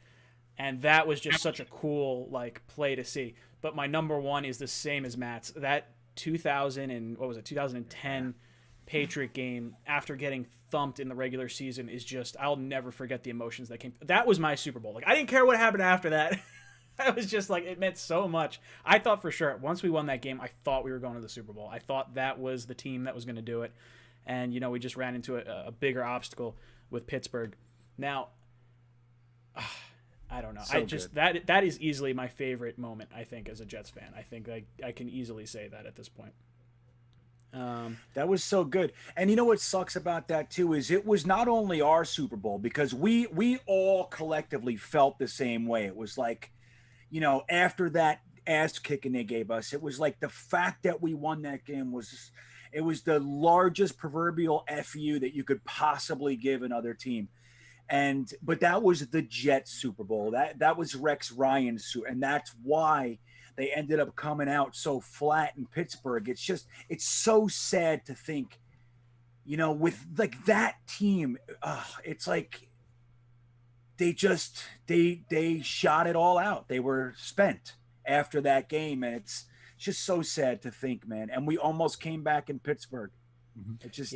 And that was just such a cool play to see. But my number one is the same as Matt's. That 2010 Patriot game after getting thumped in the regular season is just, I'll never forget the emotions that came. That was my Super Bowl. Like, I didn't care what happened after that. I was just like, it meant so much. I thought for sure once we won that game, I thought we were going to the Super Bowl. I thought that was the team that was going to do it. And, we just ran into a bigger obstacle with Pittsburgh. Now, I don't know. So that is easily my favorite moment, I think, as a Jets fan. I think I can easily say that at this point. That was so good. And you know what sucks about that too is it was not only our Super Bowl, because we all collectively felt the same way. It was like, after that ass kicking they gave us, it was like the fact that we won that game was the largest proverbial FU that you could possibly give another team. But that was the Jets Super Bowl. That was Rex Ryan's, and that's why they ended up coming out so flat in Pittsburgh. It's so sad to think, with like that team, it's like they shot it all out. They were spent after that game, and it's just so sad to think, man. And we almost came back in Pittsburgh. Mm-hmm. It just,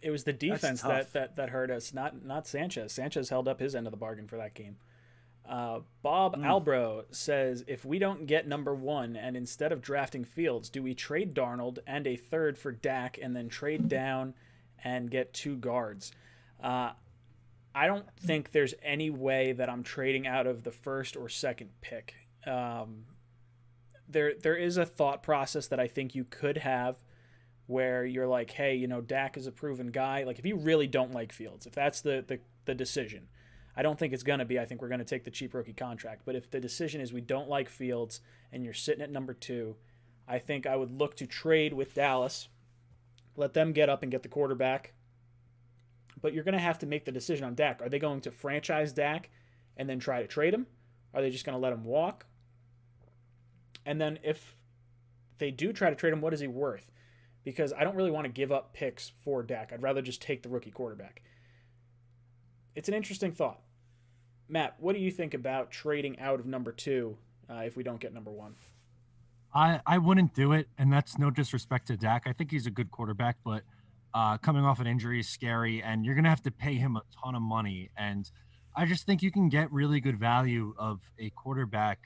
It was the That's defense tough. that hurt us, not Sanchez. Sanchez held up his end of the bargain for that game. Bob Mm. Albro says, if we don't get number one and instead of drafting Fields, do we trade Darnold and a third for Dak and then trade down and get 2 guards? Uh, I don't think there's any way that I'm trading out of the first or second pick. There is a thought process that I think you could have where you're like, hey, Dak is a proven guy. Like, if you really don't like Fields, if that's the decision, I don't think it's going to be. I think we're going to take the cheap rookie contract. But if the decision is we don't like Fields and you're sitting at number 2, I think I would look to trade with Dallas, let them get up and get the quarterback. But you're going to have to make the decision on Dak. Are they going to franchise Dak and then try to trade him? Are they just going to let him walk? And then if they do try to trade him, what is he worth? Because I don't really want to give up picks for Dak. I'd rather just take the rookie quarterback. It's an interesting thought. Matt, what do you think about trading out of number 2 if we don't get number 1? I wouldn't do it, and that's no disrespect to Dak. I think he's a good quarterback, but coming off an injury is scary, and you're going to have to pay him a ton of money. And I just think you can get really good value of a quarterback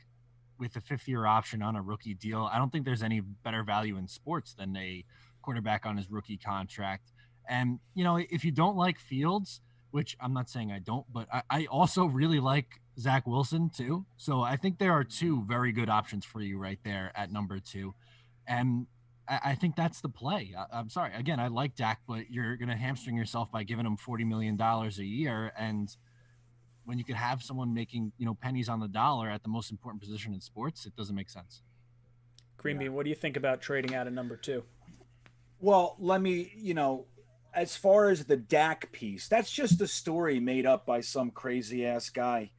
with a 5th-year option on a rookie deal. I don't think there's any better value in sports than a quarterback on his rookie contract. And, if you don't like Fields, which I'm not saying I don't, but I also really like Zach Wilson too. So I think there are 2 very good options for you right there at number 2. And I think that's the play. I'm sorry. Again, I like Dak, but you're going to hamstring yourself by giving him $40 million a year. And when you could have someone making, pennies on the dollar at the most important position in sports, it doesn't make sense. Green Bean, what do you think about trading out of number 2? Well, let me, as far as the Dak piece, that's just a story made up by some crazy ass guy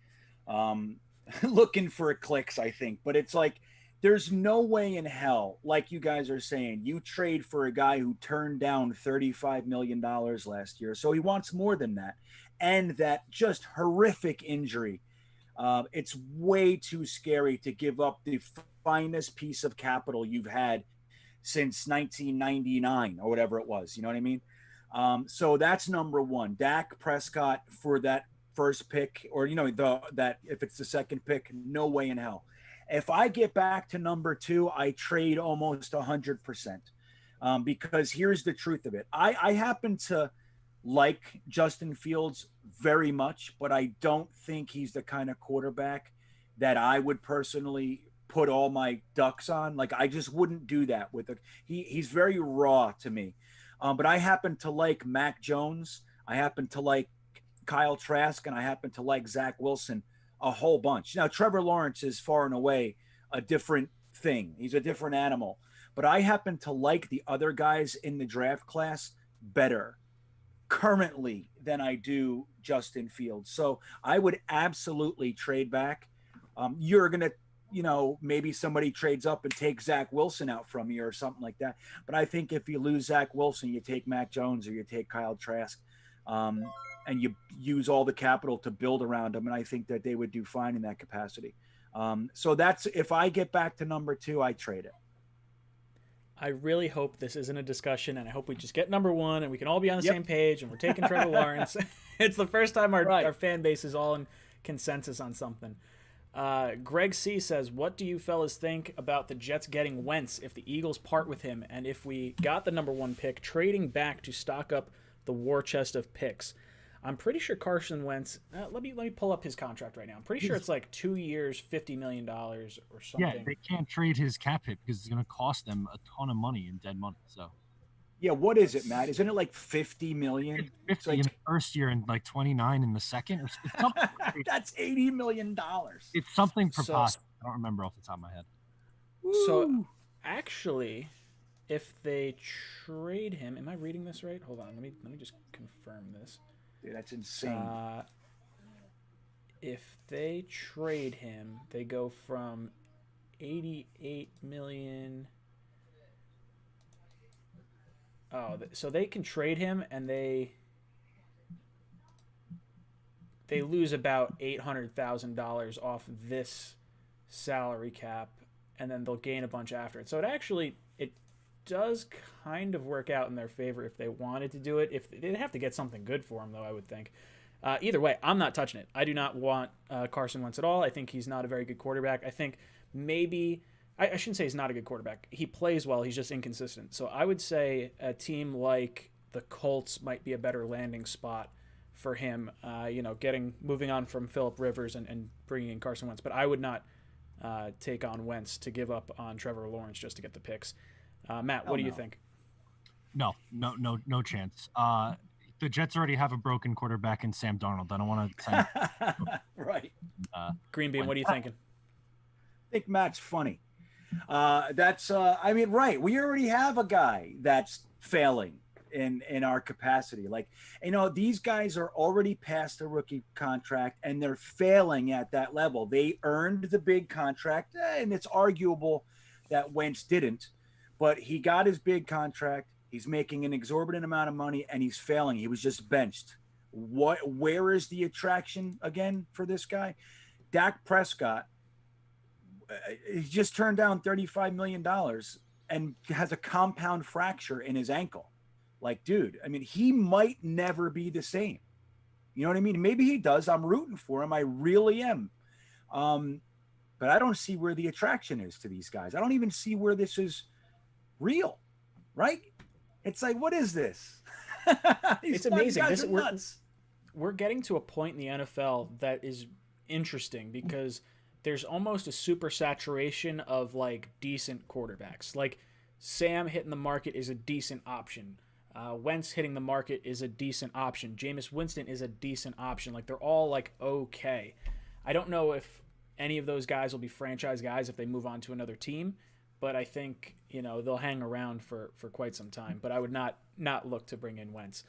um, looking for clicks, I think. But it's like, there's no way in hell, like you guys are saying, you trade for a guy who turned down $35 million last year. So he wants more than that. And that just horrific injury. It's way too scary to give up the finest piece of capital you've had since 1999 or whatever it was. You know what I mean? So that's number 1. Dak Prescott for that first pick, or that if it's the second pick, no way in hell. If I get back to number 2, I trade almost 100%. Because here's the truth of it. I happen to like Justin Fields very much, but I don't think he's the kind of quarterback that I would personally put all my ducks on. Like, I just wouldn't do that with he's very raw to me. But I happen to like Mac Jones. I happen to like Kyle Trask, and I happen to like Zach Wilson a whole bunch. Now, Trevor Lawrence is far and away a different thing. He's a different animal. But I happen to like the other guys in the draft class better currently than I do Justin Fields. So I would absolutely trade back. You're going to, maybe somebody trades up and takes Zach Wilson out from you or something like that. But I think if you lose Zach Wilson, you take Mac Jones or you take Kyle Trask, and you use all the capital to build around them. And I think that they would do fine in that capacity. So that's, if I get back to number 2, I trade it. I really hope this isn't a discussion, and I hope we just get number 1 and we can all be on the same page and we're taking Trevor Lawrence. It's the first time our fan base is all in consensus on something. Greg C says, what do you fellas think about the Jets getting Wentz if the Eagles part with him, and if we got the number 1 pick, trading back to stock up the war chest of picks? I'm pretty sure Carson Wentz. Let me pull up his contract right now. I'm pretty sure it's like 2 years, $50 million or something. Yeah, they can't trade his cap hit because it's going to cost them a ton of money in dead money. So, yeah, what is it, Matt? Isn't it like 50 million? It's 50 like, in the first year and like 29 in the second. It's something that's $80 million. It's something preposterous. I don't remember off the top of my head. So, actually, if they trade him, am I reading this right? Hold on, let me just confirm this. Dude, that's insane. If they trade him, they go from 88 million. Oh, so they can trade him, and they lose about $800,000 off this salary cap, and then they'll gain a bunch after it. So it does kind of work out in their favor if they wanted to do it. If they'd have to get something good for him, though, I would think. Either way, I'm not touching it. I do not want Carson Wentz at all. I think he's not a very good quarterback. I think maybe I shouldn't say he's not a good quarterback. He plays well. He's just inconsistent. So I would say a team like the Colts might be a better landing spot for him. Moving on from Phillip Rivers and bringing in Carson Wentz. But I would not take on Wentz to give up on Trevor Lawrence just to get the picks. Matt, what do you think? No chance. The Jets already have a broken quarterback in Sam Darnold. I don't want to sign. Right. Green Bean, what are you thinking? I think Matt's funny. Right. We already have a guy that's failing in our capacity. Like, these guys are already past the rookie contract and they're failing at that level. They earned the big contract, and it's arguable that Wentz didn't, but he got his big contract. He's making an exorbitant amount of money and he's failing. He was just benched. Where is the attraction again for this guy? Dak Prescott, he just turned down $35 million and has a compound fracture in his ankle. Like, dude, I mean, he might never be the same. You know what I mean? Maybe he does. I'm rooting for him. I really am. But I don't see where the attraction is to these guys. I don't even see where this is real, right? It's like, what is this? It's amazing. We're getting to a point in the NFL that is interesting because there's almost a super saturation of like decent quarterbacks. Like Sam hitting the market is a decent option. Wentz hitting the market is a decent option. Jameis Winston is a decent option. Like they're all like okay. I don't know if any of those guys will be franchise guys if they move on to another team, but I think they'll hang around for quite some time. But I would not look to bring in Wentz.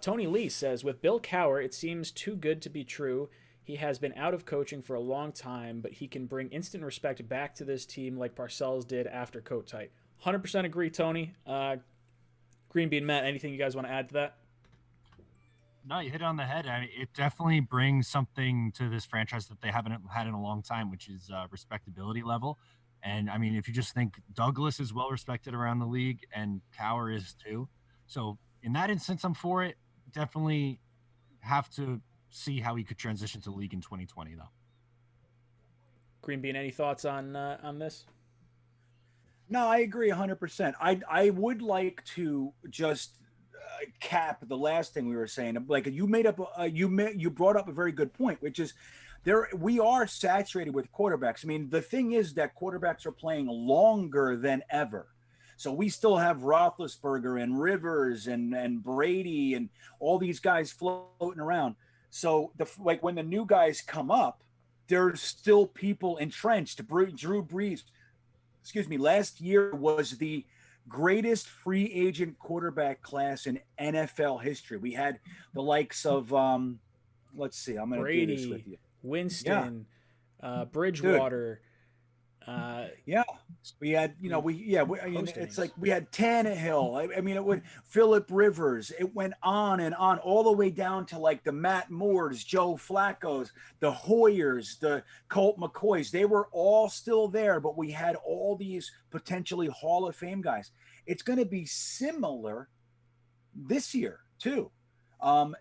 Tony Lee says, with Bill Cowher, it seems too good to be true. He has been out of coaching for a long time, but he can bring instant respect back to this team like Parcells did after Kotite. 100% agree, Tony. Green Bean, Matt, anything you guys want to add to that? No, you hit it on the head. I mean, it definitely brings something to this franchise that they haven't had in a long time, which is respectability level. And I mean, if you just think Douglas is well respected around the league and Cowher is too. So in that instance, I'm for it. Definitely have to see how he could transition to the league in 2020, though. Green Bean, any thoughts on this? No, I agree 100%. I would like to just cap the last thing we were saying. Like you brought up a very good point, which is we are saturated with quarterbacks. I mean, the thing is that quarterbacks are playing longer than ever. So we still have Roethlisberger and Rivers and Brady and all these guys floating around. So when the new guys come up, there's still people entrenched. Drew Brees, last year was the greatest free agent quarterback class in NFL history. We had the likes of, let's see, I'm going to do this with you. Winston, Bridgewater. We had, it's like we had Tannehill. I mean, it would Phillip Rivers. It went on and on, all the way down to like the Matt Moores, Joe Flacco's, the Hoyers, the Colt McCoys. They were all still there, but we had all these potentially Hall of Fame guys. It's going to be similar this year too.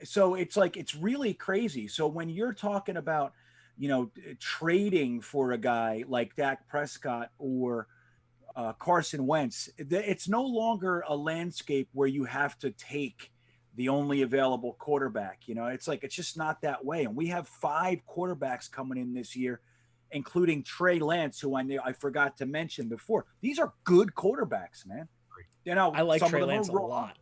So it's like, it's really crazy. So when you're talking about, trading for a guy like Dak Prescott or Carson Wentz, it's no longer a landscape where you have to take the only available quarterback. It's like, it's just not that way. And we have 5 quarterbacks coming in this year, including Trey Lance, who I forgot to mention before. These are good quarterbacks, man. I like Trey Lance a lot.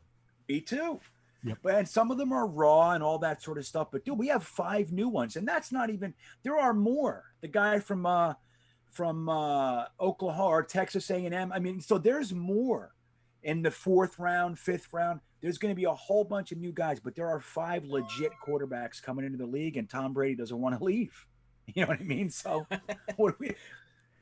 Me too. Yep. And some of them are raw and all that sort of stuff. But dude, we have 5 new ones, and that's not even. There are more. The guy from Oklahoma or Texas A&M. I mean, so there's more in the 4th round, 5th round. There's going to be a whole bunch of new guys, but there are 5 legit quarterbacks coming into the league, and Tom Brady doesn't want to leave. You know what I mean? So, what do we?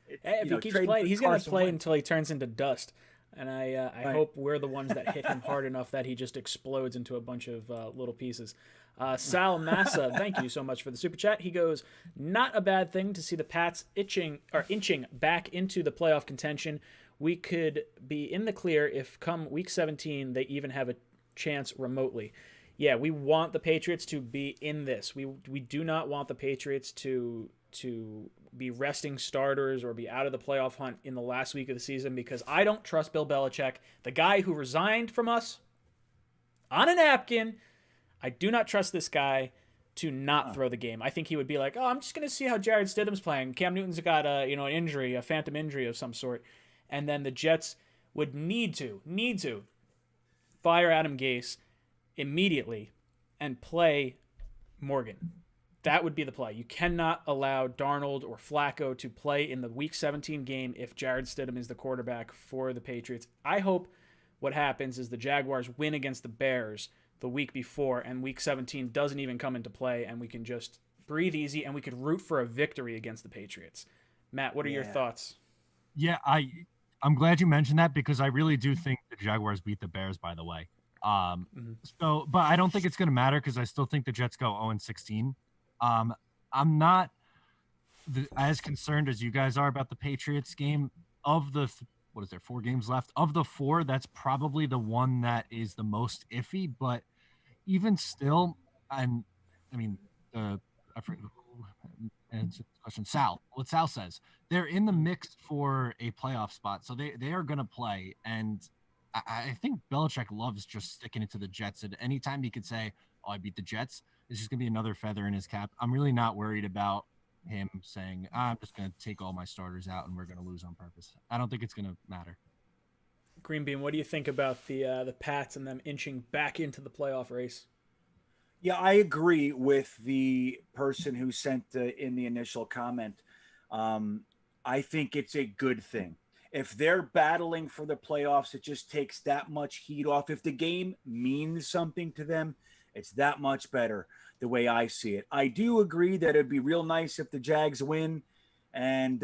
If he keeps playing, he's going to play until he turns into dust. And I hope we're the ones that hit him hard enough that he just explodes into a bunch of little pieces. Sal Massa, thank you so much for the super chat. He goes, not a bad thing to see the Pats inching back into the playoff contention we could be in the clear if come week 17 they even have a chance remotely. Yeah, we want the Patriots to be in this. We do not want the Patriots to be resting starters or be out of the playoff hunt in the last week of the season, because I don't trust Bill Belichick, the guy who resigned from us on a napkin. I do not trust this guy to not throw the game. I think he would be like, "Oh, I'm just going to see how Jared Stidham's playing. Cam Newton's got an injury, a phantom injury of some sort." And then the Jets would need to fire Adam Gase immediately and play Morgan. That would be the play. You cannot allow Darnold or Flacco to play in the Week 17 game if Jared Stidham is the quarterback for the Patriots. I hope what happens is the Jaguars win against the Bears the week before and Week 17 doesn't even come into play, and we can just breathe easy and we could root for a victory against the Patriots. Matt, what are your thoughts? Yeah, I'm glad you mentioned that, because I really do think the Jaguars beat the Bears, by the way. So, but I don't think it's going to matter, because I still think the Jets go 0-16. I'm not as concerned as you guys are about the Patriots game. Of the, what is there, 4 games left? Of the 4, that's probably the one that is the most iffy. But even still, I mean, I forget who answered the question. Sal. What Sal says, they're in the mix for a playoff spot, so they are going to play. And I think Belichick loves just sticking it to the Jets. At any time he could say, "Oh, I beat the Jets," it's just going to be another feather in his cap. I'm really not worried about him saying, "I'm just going to take all my starters out and we're going to lose on purpose." I don't think it's going to matter. Green Bean, what do you think about the Pats and them inching back into the playoff race? Yeah, I agree with the person who sent in the initial comment. I think it's a good thing. If they're battling for the playoffs, it just takes that much heat off. If the game means something to them, it's that much better, the way I see it. I do agree that it'd be real nice if the Jags win and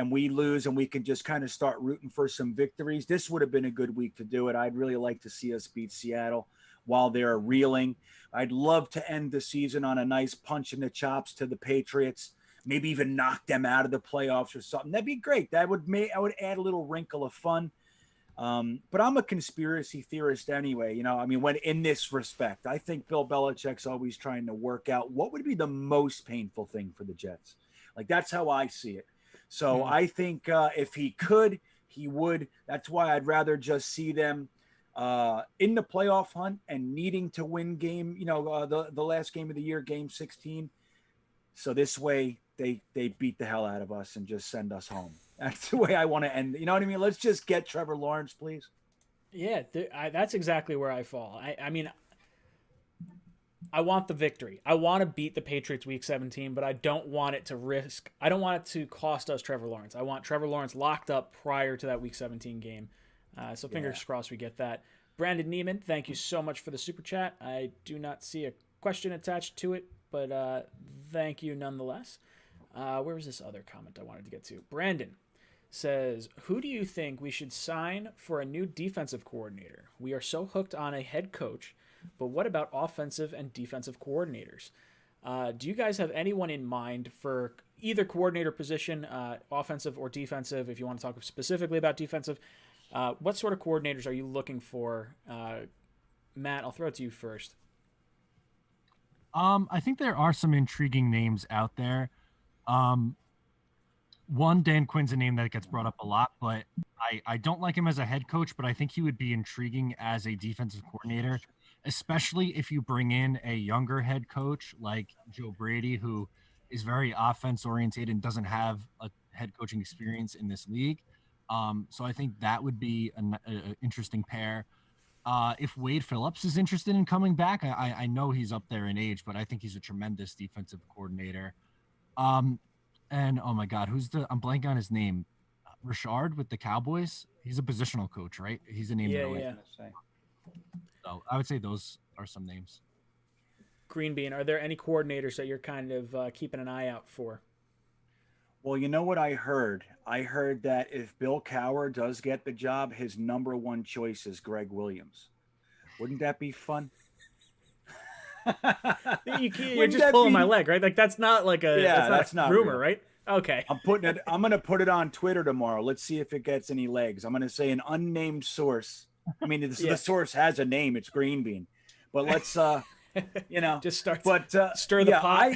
we lose, and we can just kind of start rooting for some victories. This would have been a good week to do it. I'd really like to see us beat Seattle while they're reeling. I'd love to end the season on a nice punch in the chops to the Patriots. Maybe even knock them out of the playoffs or something. That'd be great. I would add a little wrinkle of fun. But I'm a conspiracy theorist anyway. I mean, when in this respect, I think Bill Belichick's always trying to work out what would be the most painful thing for the Jets. Like, that's how I see it. So I think if he could, he would. That's why I'd rather just see them in the playoff hunt and needing to win game, the last game of the year, game 16. So this way they beat the hell out of us and just send us home. That's the way I want to end. You know what I mean? Let's just get Trevor Lawrence, please. Yeah, that's exactly where I fall. I mean, I want the victory. I want to beat the Patriots week 17, but I don't want it to cost us Trevor Lawrence. I want Trevor Lawrence locked up prior to that week 17 game. So fingers crossed we get that. Brandon Neiman, thank you so much for the super chat. I do not see a question attached to it, but thank you nonetheless. Where was this other comment I wanted to get to? Brandon says, "Who do you think we should sign for a new defensive coordinator? We are so hooked on a head coach, but what about offensive and defensive coordinators? Do you guys have anyone in mind for either coordinator position, offensive or defensive? If you want to talk specifically about defensive, what sort of coordinators are you looking for?" Matt, I'll throw it to you first. I think there are some intriguing names out there. One, Dan Quinn's a name that gets brought up a lot, but I don't like him as a head coach, but I think he would be intriguing as a defensive coordinator, especially if you bring in a younger head coach like Joe Brady, who is very offense oriented and doesn't have a head coaching experience in this league. So I think that would be an interesting pair. If Wade Phillips is interested in coming back, I know he's up there in age, but I think he's a tremendous defensive coordinator. And oh my God, I'm blanking on his name. Richard with the Cowboys. He's a positional coach, right? He's a name. Yeah. So I would say those are some names. Green Bean, are there any coordinators that you're kind of keeping an eye out for? Well, you know what I heard? I heard that if Bill Cowher does get the job, his number one choice is Gregg Williams. Wouldn't that be fun? You're just pulling my leg, right? Like, that's not like that's not rumor, right? Okay. I'm gonna put it on Twitter tomorrow. Let's see if it gets any legs. I'm gonna say an unnamed source. I mean, Yeah. the source has a name. It's Green Bean. But let's Just start but stir the yeah, pot.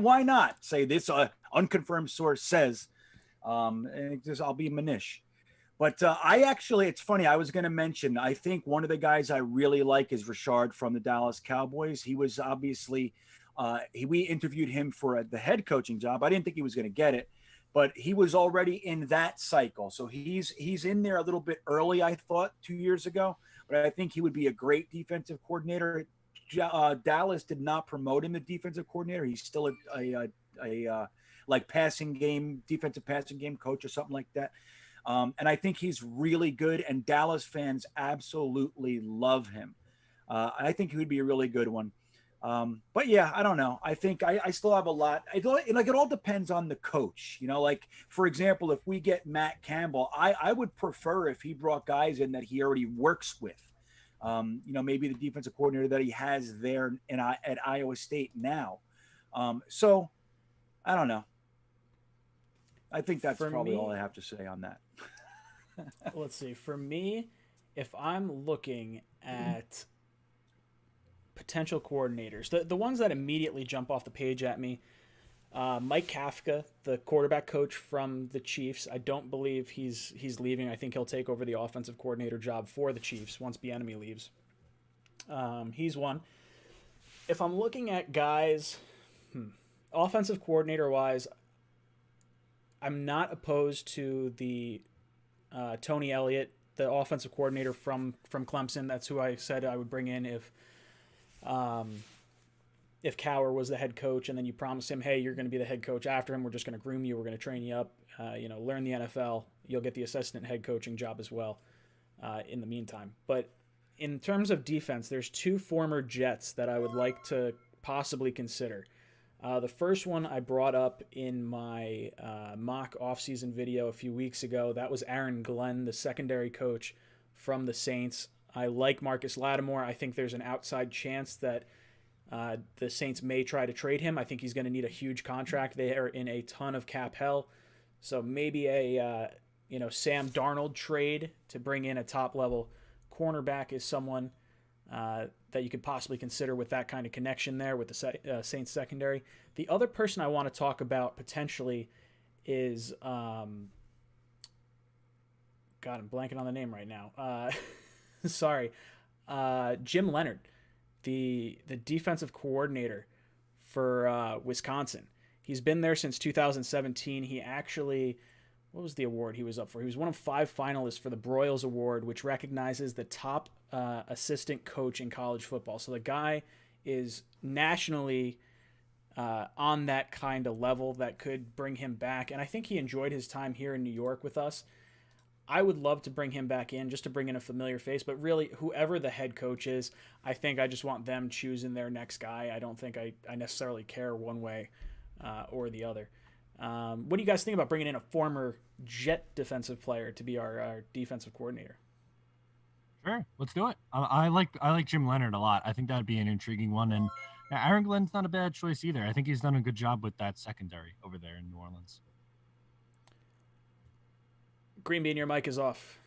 why not say this unconfirmed source says, and just I'll be Manish. But it's funny. I was going to mention, I think one of the guys I really like is Richard from the Dallas Cowboys. He was obviously, we interviewed him for the head coaching job. I didn't think he was going to get it, but he was already in that cycle. So he's in there a little bit early, I thought, 2 years ago. But I think he would be a great defensive coordinator. Dallas did not promote him to defensive coordinator. He's still a like defensive passing game coach or something like that. And I think he's really good, and Dallas fans absolutely love him. I think he would be a really good one. But yeah, I don't know. I think I still have a lot. It all depends on the coach. Like, for example, if we get Matt Campbell, I would prefer if he brought guys in that he already works with. Maybe the defensive coordinator that he has there at Iowa State now. So I don't know. I think that's probably all I have to say on that. Let's see. For me, if I'm looking at potential coordinators, the ones that immediately jump off the page at me, Mike Kafka, the quarterback coach from the Chiefs. I don't believe he's leaving. I think he'll take over the offensive coordinator job for the Chiefs once Bieniemy leaves. He's one. If I'm looking at guys, offensive coordinator wise, I'm not opposed to the Tony Elliott, the offensive coordinator from Clemson. That's who I said I would bring in if Cowher was the head coach, and then you promise him, hey, you're going to be the head coach after him. We're just going to groom you. We're going to train you up. Learn the NFL. You'll get the assistant head coaching job as well in the meantime. But in terms of defense, there's two former Jets that I would like to possibly consider. The first one I brought up in my mock offseason video a few weeks ago. That was Aaron Glenn, the secondary coach from the Saints. I like Marcus Lattimore. I think there's an outside chance that the Saints may try to trade him. I think he's going to need a huge contract. They are in a ton of cap hell. So maybe a Sam Darnold trade to bring in a top-level cornerback is someone that you could possibly consider with that kind of connection there with the Saints secondary. The other person I want to talk about potentially is God, I'm blanking on the name right now. Sorry. Jim Leonhard, the defensive coordinator for Wisconsin. He's been there since 2017. He actually, what was the award he was up for? He was one of 5 finalists for the Broyles Award, which recognizes the top assistant coach in college football. So the guy is nationally on that kind of level that could bring him back. And I think he enjoyed his time here in New York with us. I would love to bring him back in just to bring in a familiar face, but really whoever the head coach is, I think I just want them choosing their next guy. I don't think I necessarily care one way or the other. What do you guys think about bringing in a former Jet defensive player to be our defensive coordinator? Sure, let's do it. I like Jim Leonhard a lot. I think that'd be an intriguing one, and Aaron Glenn's not a bad choice either. I think he's done a good job with that secondary over there in New Orleans. Green Bean, your mic is off.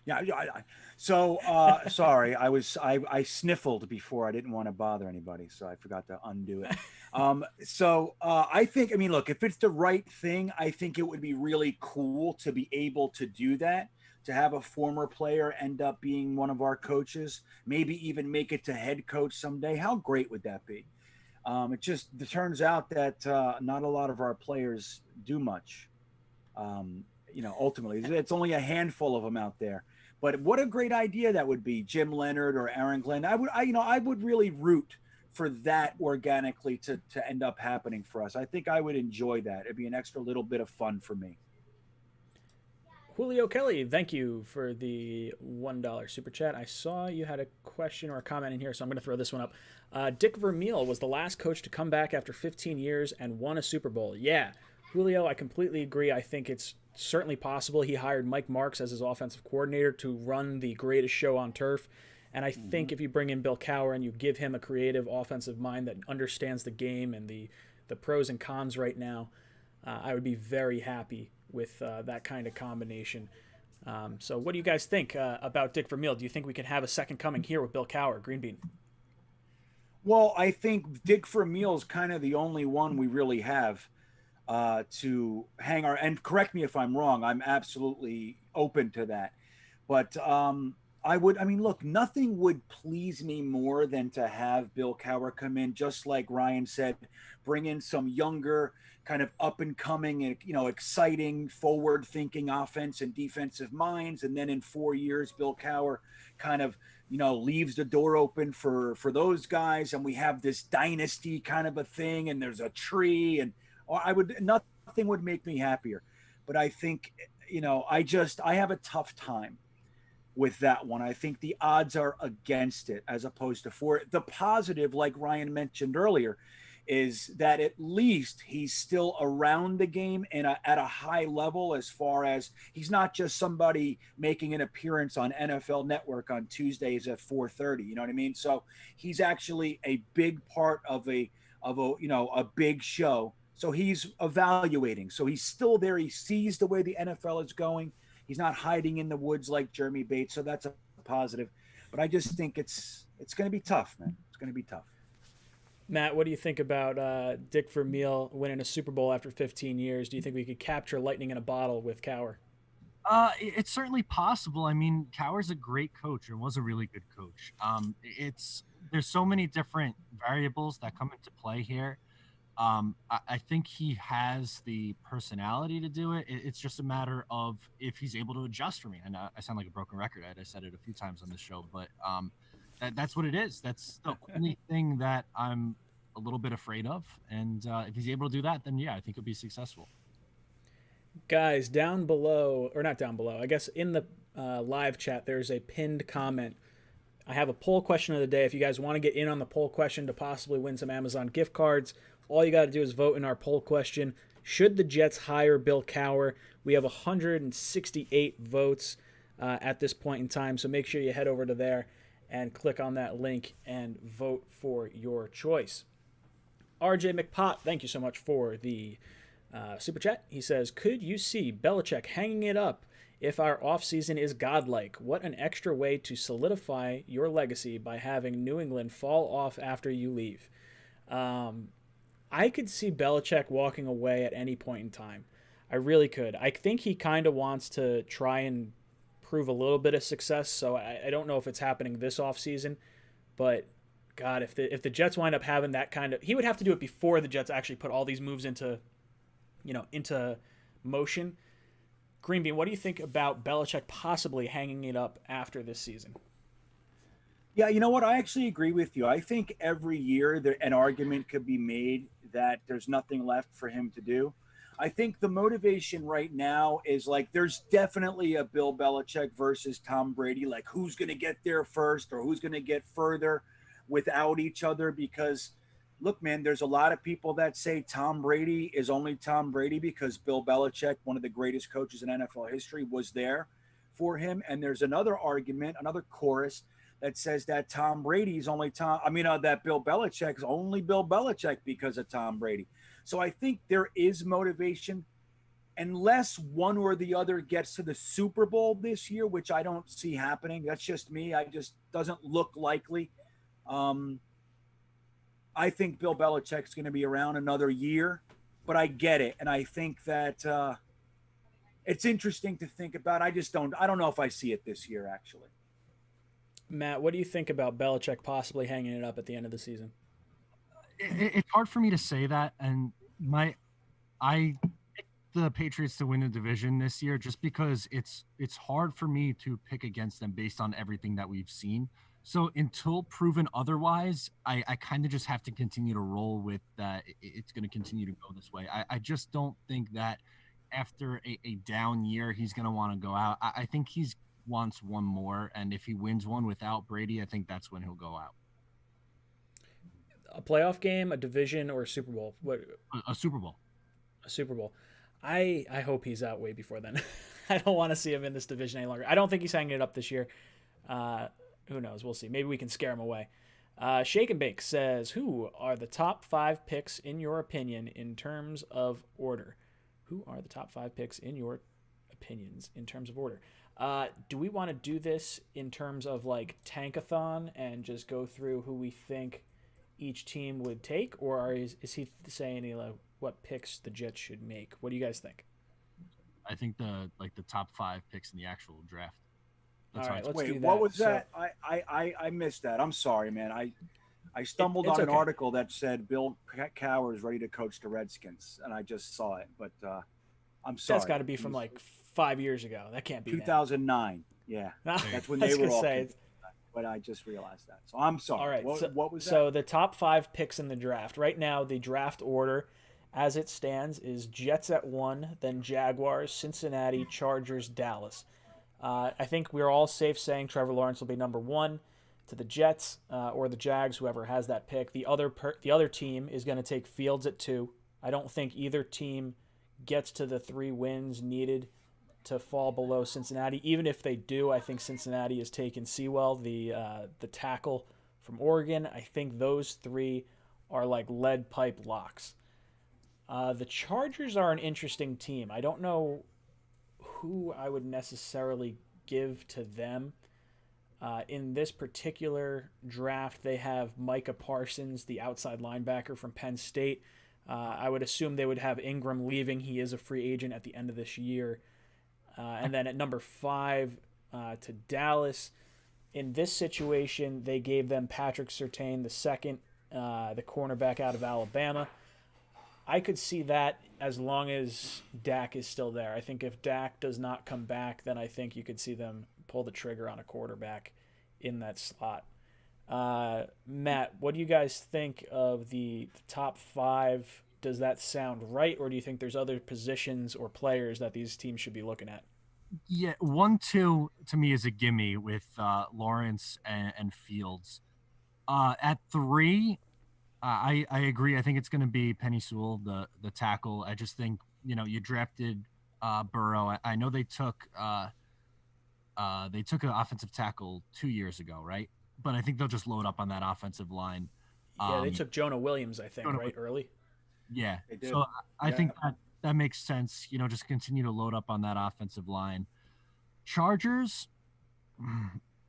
Yeah. So sorry, I sniffled before. I didn't want to bother anybody, so I forgot to undo it. I think, look, if it's the right thing, I think it would be really cool to be able to do that, to have a former player end up being one of our coaches, maybe even make it to head coach someday. How great would that be? It turns out that not a lot of our players do much. Ultimately, it's only a handful of them out there. But what a great idea that would be, Jim Leonhard or Aaron Glenn. I would really root for that organically to end up happening for us. I think I would enjoy that. It'd be an extra little bit of fun for me. Julio Kelly, thank you for the $1 super chat. I saw you had a question or a comment in here, so I'm going to throw this one up. Dick Vermeil was the last coach to come back after 15 years and won a Super Bowl. Yeah, Julio, I completely agree. I think it's certainly possible. He hired Mike Marks as his offensive coordinator to run the greatest show on turf, And I think if you bring in Bill Cowher and you give him a creative offensive mind that understands the game and the pros and cons right now, I would be very happy with that kind of combination. So what do you guys think about Dick Vermeil? Do you think we can have a second coming here with Bill Cowher, Green Bean? Well, I think Dick Vermeil is kind of the only one we really have to hang our. And correct me if I'm wrong. I'm absolutely open to that. But I would. I mean, look, nothing would please me more than to have Bill Cowher come in, just like Ryan said, bring in some younger, kind of up and coming, and exciting, forward-thinking offense and defensive minds, and then in 4 years, Bill Cowher kind of leaves the door open for those guys, and we have this dynasty kind of a thing, and there's a tree, and I would nothing would make me happier. But I think I have a tough time with that one. I think the odds are against it as opposed to for it. The positive, like Ryan mentioned earlier, is that at least he's still around the game and at a high level, as far as he's not just somebody making an appearance on NFL Network on Tuesdays at 4:30. You know what I mean? So he's actually a big part of a big show. So he's evaluating. So he's still there. He sees the way the NFL is going. He's not hiding in the woods like Jeremy Bates. So that's a positive. But I just think it's going to be tough, man. It's going to be tough. Matt, what do you think about Dick Vermeil winning a Super Bowl after 15 years? Do you think we could capture lightning in a bottle with Cowher? It's certainly possible. I mean, Cowher's a great coach and was a really good coach. There's so many different variables that come into play here. I think he has the personality to do it. It's just a matter of if he's able to adjust for me. And I sound like a broken record. I said it a few times on this show, but that's what it is. That's the only thing that I'm a little bit afraid of. And if he's able to do that, then yeah, I think he'll be successful. Guys, down below, or not down below, I guess in the live chat, there's a pinned comment. I have a poll question of the day. If you guys want to get in on the poll question to possibly win some Amazon gift cards, all you got to do is vote in our poll question. Should the Jets hire Bill Cowher? We have 168 votes at this point in time, so make sure you head over to there and click on that link and vote for your choice. RJ McPot, thank you so much for the super chat. He says, could you see Belichick hanging it up if our offseason is godlike? What an extra way to solidify your legacy by having New England fall off after you leave. I could see Belichick walking away at any point in time. I really could. I think he kind of wants to try and prove a little bit of success, so I don't know if it's happening this offseason, but God, if the Jets wind up having that kind of... He would have to do it before the Jets actually put all these moves into motion. Green Bean, what do you think about Belichick possibly hanging it up after this season? Yeah, you know what? I actually agree with you. I think every year an argument could be made that there's nothing left for him to do. I think the motivation right now is like there's definitely a Bill Belichick versus Tom Brady, like who's going to get there first or who's going to get further without each other. Because, look, man, there's a lot of people that say Tom Brady is only Tom Brady because Bill Belichick, one of the greatest coaches in NFL history, was there for him. And there's another argument, another chorus that says that Tom Brady's only that Bill Belichick's only Bill Belichick because of Tom Brady. So I think there is motivation, unless one or the other gets to the Super Bowl this year, which I don't see happening. That's just me. I just doesn't look likely. I think Bill Belichick's going to be around another year, but I get it. And I think that it's interesting to think about. I don't know if I see it this year, actually. Matt, what do you think about Belichick possibly hanging it up at the end of the season? It's hard for me to say that, and I picked the Patriots to win the division this year just because it's hard for me to pick against them based on everything that we've seen. So until proven otherwise, I kind of just have to continue to roll with that. It's going to continue to go this way. I just don't think that after a down year, he's going to want to go out. I think he's wants one more, and if he wins one without Brady, I think that's when he'll go out. A playoff game, a division, or a Super Bowl? What? A Super Bowl. A Super Bowl. I hope he's out way before then. I don't want to see him in this division any longer. I don't think he's hanging it up this year. Who knows? We'll see. Maybe we can scare him away. Shake and Bake says, "Who are the top 5 picks in your opinion in terms of order? Who are the top 5 picks in your opinions in terms of order?" Do we want to do this in terms of like tankathon and just go through who we think each team would take, or is he saying what picks the Jets should make? What do you guys think? I think the top 5 picks in the actual draft. All That's how right, let's Wait, do what that. was So that? I missed that. I'm sorry, man. I stumbled it's on an okay. article that said Bill Cowher is ready to coach the Redskins, and I just saw it. But I'm That's sorry. got to be from like 5 years ago. That can't be now. 2009. Yeah, I that's when they was were gonna all. say. But I just realized that. So I'm All sorry. right. What was that? So the top 5 picks in the draft right now, the draft order, as it stands, is Jets at 1, then Jaguars, Cincinnati, Chargers, Dallas. I think we're all safe saying Trevor Lawrence will be number 1 to the Jets or the Jags, whoever has that pick. The other team is going to take Fields at 2. I don't think either team gets to the 3 wins needed to fall below Cincinnati. Even if they do, I think Cincinnati has taken Sewell, the tackle from Oregon. I think those 3 are like lead pipe locks. The Chargers are an interesting team. I don't know who I would necessarily give to them. In this particular draft, they have Micah Parsons, the outside linebacker from Penn State. I would assume they would have Ingram leaving. He is a free agent at the end of this year. And then at number 5 to Dallas. In this situation, they gave them Patrick Surtain, the second, the cornerback out of Alabama. I could see that as long as Dak is still there. I think if Dak does not come back, then I think you could see them pull the trigger on a quarterback in that slot. Matt, what do you guys think of the top 5? Does that sound right, or do you think there's other positions or players that these teams should be looking at? Yeah, 1-2 to me is a gimme with Lawrence and Fields. At 3, I agree. I think it's going to be Penny Sewell, the tackle. I just think you drafted Burrow. I know they took an offensive tackle 2 years ago, right? But I think they'll just load up on that offensive line. Yeah, they took Jonah Williams, I think, Jonah, right, early. yeah. They did. So I Yeah. think that makes sense. Just continue to load up on that offensive line. Chargers,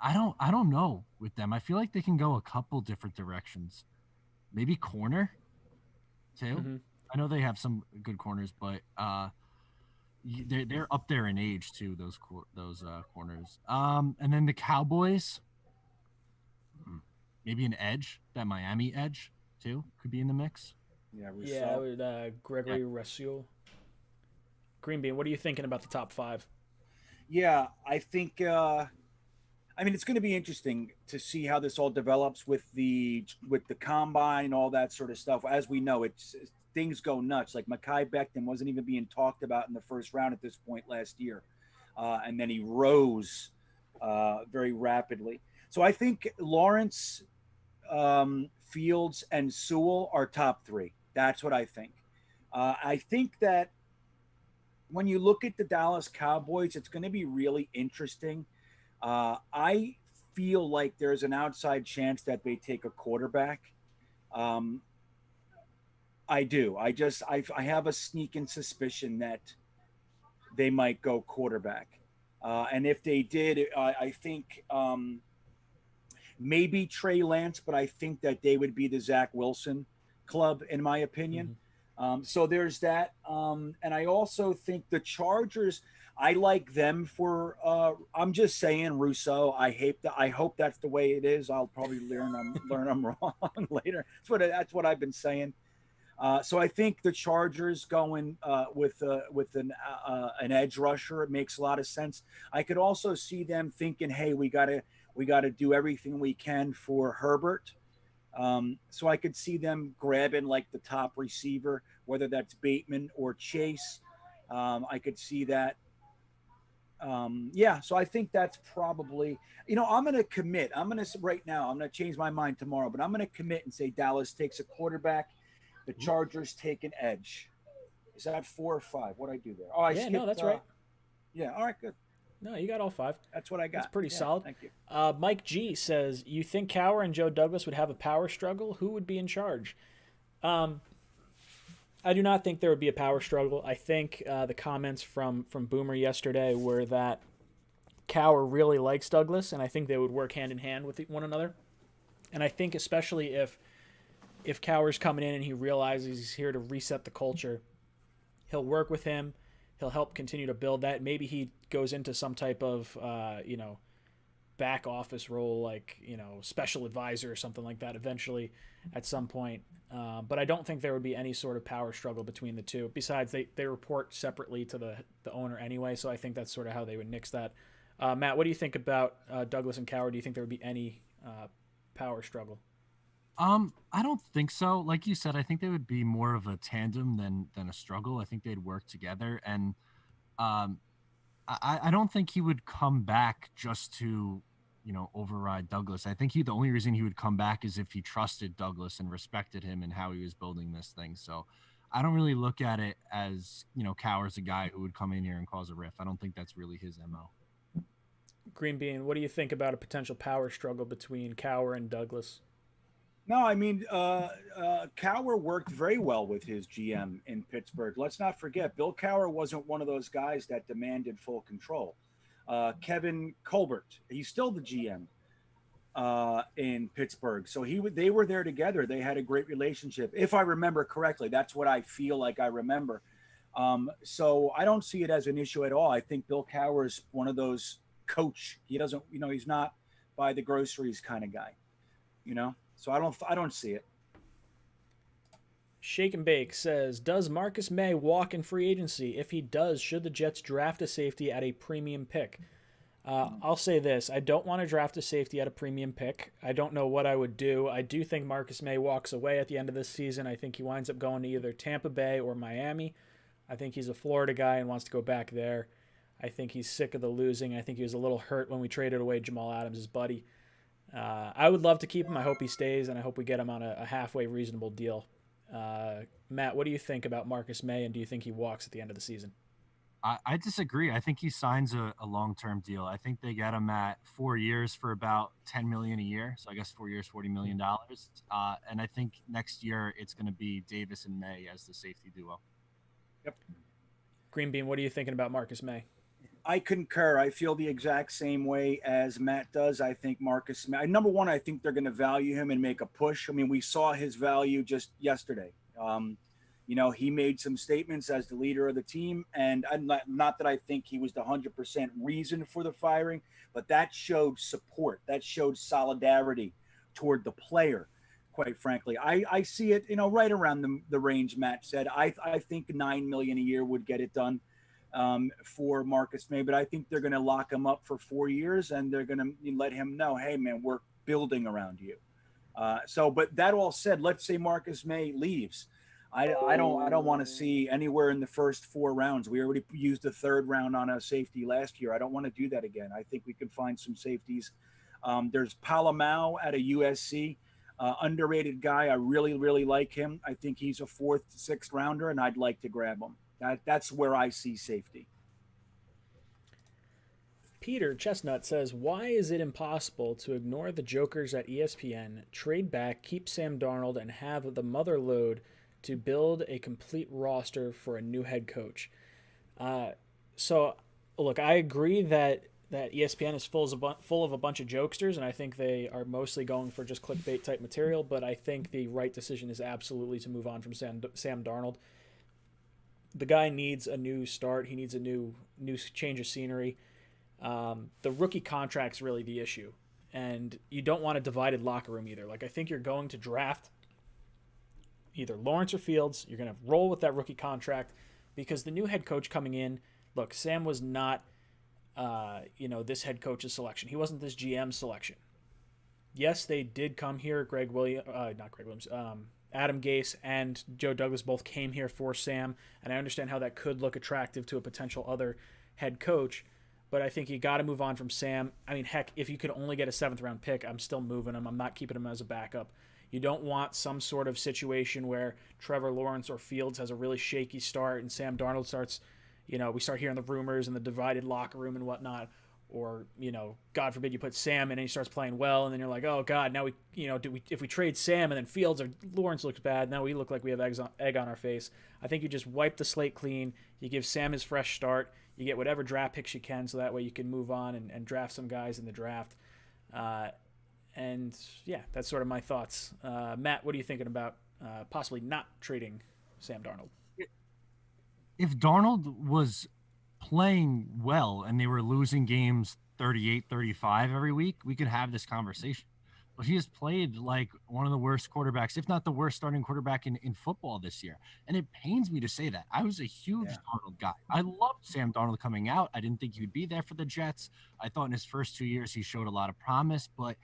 I don't know with them. I feel like they can go a couple different directions. Maybe corner too. Mm-hmm. I know they have some good corners, but they're up there in age too. Those corners. And then the Cowboys, maybe an edge. That Miami edge too could be in the mix. Yeah, Yeah, with Gregory Rousseau. Green Bean, what are you thinking about the top 5? Yeah, I think. It's going to be interesting to see how this all develops with the combine and all that sort of stuff. As we know, things go nuts. Like Mekhi Becton wasn't even being talked about in the first round at this point last year, and then he rose very rapidly. So I think Lawrence, Fields, and Sewell are top 3. That's what I think. I think that when you look at the Dallas Cowboys, it's going to be really interesting. I feel like there's an outside chance that they take a quarterback. I do. I have a sneaking suspicion that they might go quarterback. And if they did, I think maybe Trey Lance, but I think that they would be the Zach Wilson club, in my opinion. So there's that. And I also think the Chargers, I like them for, I'm just saying, Rousseau. I hope that's the way it is. I'll probably learn I'm wrong later. That's what I've been saying. So I think the Chargers going with an edge rusher, it makes a lot of sense. I could also see them thinking, hey, we gotta do everything we can for Herbert. So I could see them grabbing like the top receiver, whether that's Bateman or Chase. I could see that. So I think that's probably, I'm going to commit. Right now, I'm going to change my mind tomorrow, but I'm going to commit and say Dallas takes a quarterback. The Chargers take an edge. Is that 4 or 5? What I do there? Oh, no, that's right. Yeah. All right, good. No, you got all 5. That's what I got. That's pretty Yeah, solid. thank you. Mike G says, you think Cowher and Joe Douglas would have a power struggle? Who would be in charge? I do not think there would be a power struggle. I think the comments from Boomer yesterday were that Cowher really likes Douglas, and I think they would work hand in hand with one another. And I think especially if Cowher's coming in and he realizes he's here to reset the culture, he'll work with him. He'll help continue to build that. Maybe he goes into some type of back office role, like special advisor or something like that eventually at some point. But I don't think there would be any sort of power struggle between the two. Besides, they report separately to the owner anyway, so I think that's sort of how they would nix that. Matt, what do you think about Douglas and Cowher? Do you think there would be any power struggle? I don't think so. Like you said, I think they would be more of a tandem than a struggle. I think they'd work together, and I don't think he would come back just to override Douglas. I think the only reason he would come back is if he trusted Douglas and respected him and how he was building this thing. So I don't really look at it as Cowher's a guy who would come in here and cause a riff. I don't think that's really his MO. Green Bean, what do you think about a potential power struggle between Cowher and Douglas? No, I mean, Cowher worked very well with his GM in Pittsburgh. Let's not forget, Bill Cowher wasn't one of those guys that demanded full control. Kevin Colbert, he's still the GM in Pittsburgh. So they were there together. They had a great relationship, if I remember correctly. That's what I feel like I remember. So I don't see it as an issue at all. I think Bill Cowher is one of those coach. He doesn't, he's not buy the groceries kind of guy, So I don't see it. Shake and Bake says, does Marcus May walk in free agency? If he does, should the Jets draft a safety at a premium pick? I'll say this. I don't want to draft a safety at a premium pick. I don't know what I would do. I do think Marcus May walks away at the end of this season. I think he winds up going to either Tampa Bay or Miami. I think he's a Florida guy and wants to go back there. I think he's sick of the losing. I think he was a little hurt when we traded away Jamal Adams, his buddy. I would love to keep him. I hope he stays, and I hope we get him on a halfway reasonable deal. Matt, what do you think about Marcus May, and do you think he walks at the end of the season? I disagree. I think he signs a long-term deal. I think they get him at 4 years for about $10 million a year. So I guess 4 years, $40 million. And I think next year it's going to be Davis and May as the safety duo. Yep. Green Bean, what are you thinking about Marcus May? I concur. I feel the exact same way as Matt does. I think Marcus, number one, I think they're going to value him and make a push. I mean, we saw his value just yesterday. He made some statements as the leader of the team, and not that I think he was the 100% reason for the firing, but that showed support. That showed solidarity toward the player, quite frankly. I see it, right around the range Matt said. I think $9 million a year would get it done. For Marcus May, but I think they're going to lock him up for 4 years, and they're going to let him know, hey man, we're building around you. But that all said, let's say Marcus May leaves. I don't want to see anywhere in the first 4 rounds. We already used the 3rd round on a safety last year. I don't want to do that again. I think we can find some safeties. There's Palamau at a USC, underrated guy. I really, really like him. I think he's a 4th, 6th rounder, and I'd like to grab him. That's where I see safety. Peter Chestnut says, why is it impossible to ignore the jokers at ESPN, trade back, keep Sam Darnold, and have the mother load to build a complete roster for a new head coach? So, look, I agree that ESPN is full of a bunch of jokesters, and I think they are mostly going for just clickbait type material, but I think the right decision is absolutely to move on from Sam Darnold. The guy needs a new start. He needs a new change of scenery. The rookie contract's really the issue, and you don't want a divided locker room either. Like, I think you're going to draft either Lawrence or Fields. You're going to roll with that rookie contract because the new head coach coming in, look, Sam was not, this head coach's selection. He wasn't this GM selection. Yes, they did come here. Adam Gase and Joe Douglas both came here for Sam, and I understand how that could look attractive to a potential other head coach, but I think you got to move on from Sam. I mean, heck, if you could only get a 7th-round pick, I'm still moving him. I'm not keeping him as a backup. You don't want some sort of situation where Trevor Lawrence or Fields has a really shaky start and Sam Darnold starts, we start hearing the rumors and the divided locker room and whatnot. Or, God forbid you put Sam in and he starts playing well, and then you're like, oh God, now if we trade Sam and then Fields or Lawrence looks bad, now we look like we have egg on our face. I think you just wipe the slate clean. You give Sam his fresh start. You get whatever draft picks you can, so that way you can move on and draft some guys in the draft. And yeah, that's sort of my thoughts. Matt, what are you thinking about possibly not trading Sam Darnold? If Darnold was playing well and they were losing games 38-35 every week, we could have this conversation. But he has played like one of the worst quarterbacks, if not the worst starting quarterback in football this year. And it pains me to say that. I was a huge Darnold guy. I loved Sam Darnold coming out. I didn't think he would be there for the Jets. I thought in his first 2 years he showed a lot of promise, but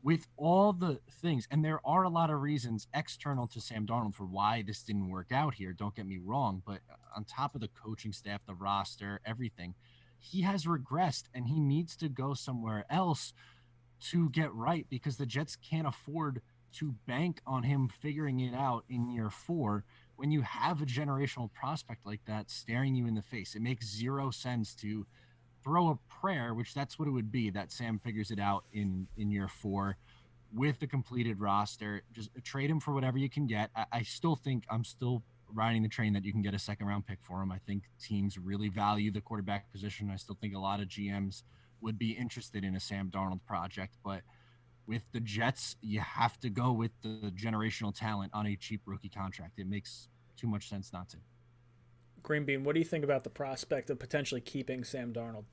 with all the things, and there are a lot of reasons external to Sam Darnold for why this didn't work out here, don't get me wrong, but on top of the coaching staff, the roster, everything, he has regressed and he needs to go somewhere else to get right, because the Jets can't afford to bank on him figuring it out in year 4 when you have a generational prospect like that staring you in the face. It makes zero sense to throw a prayer, which that's what it would be, that Sam figures it out in year 4 with the completed roster. Just trade him for whatever you can get. I still think I'm still riding the train that you can get a second round pick for him. I think teams really value the quarterback position. I still think a lot of GMs would be interested in a Sam Darnold project, but with the Jets, you have to go with the generational talent on a cheap rookie contract. It makes too much sense not to. Green Bean, what do you think about the prospect of potentially keeping Sam Darnold?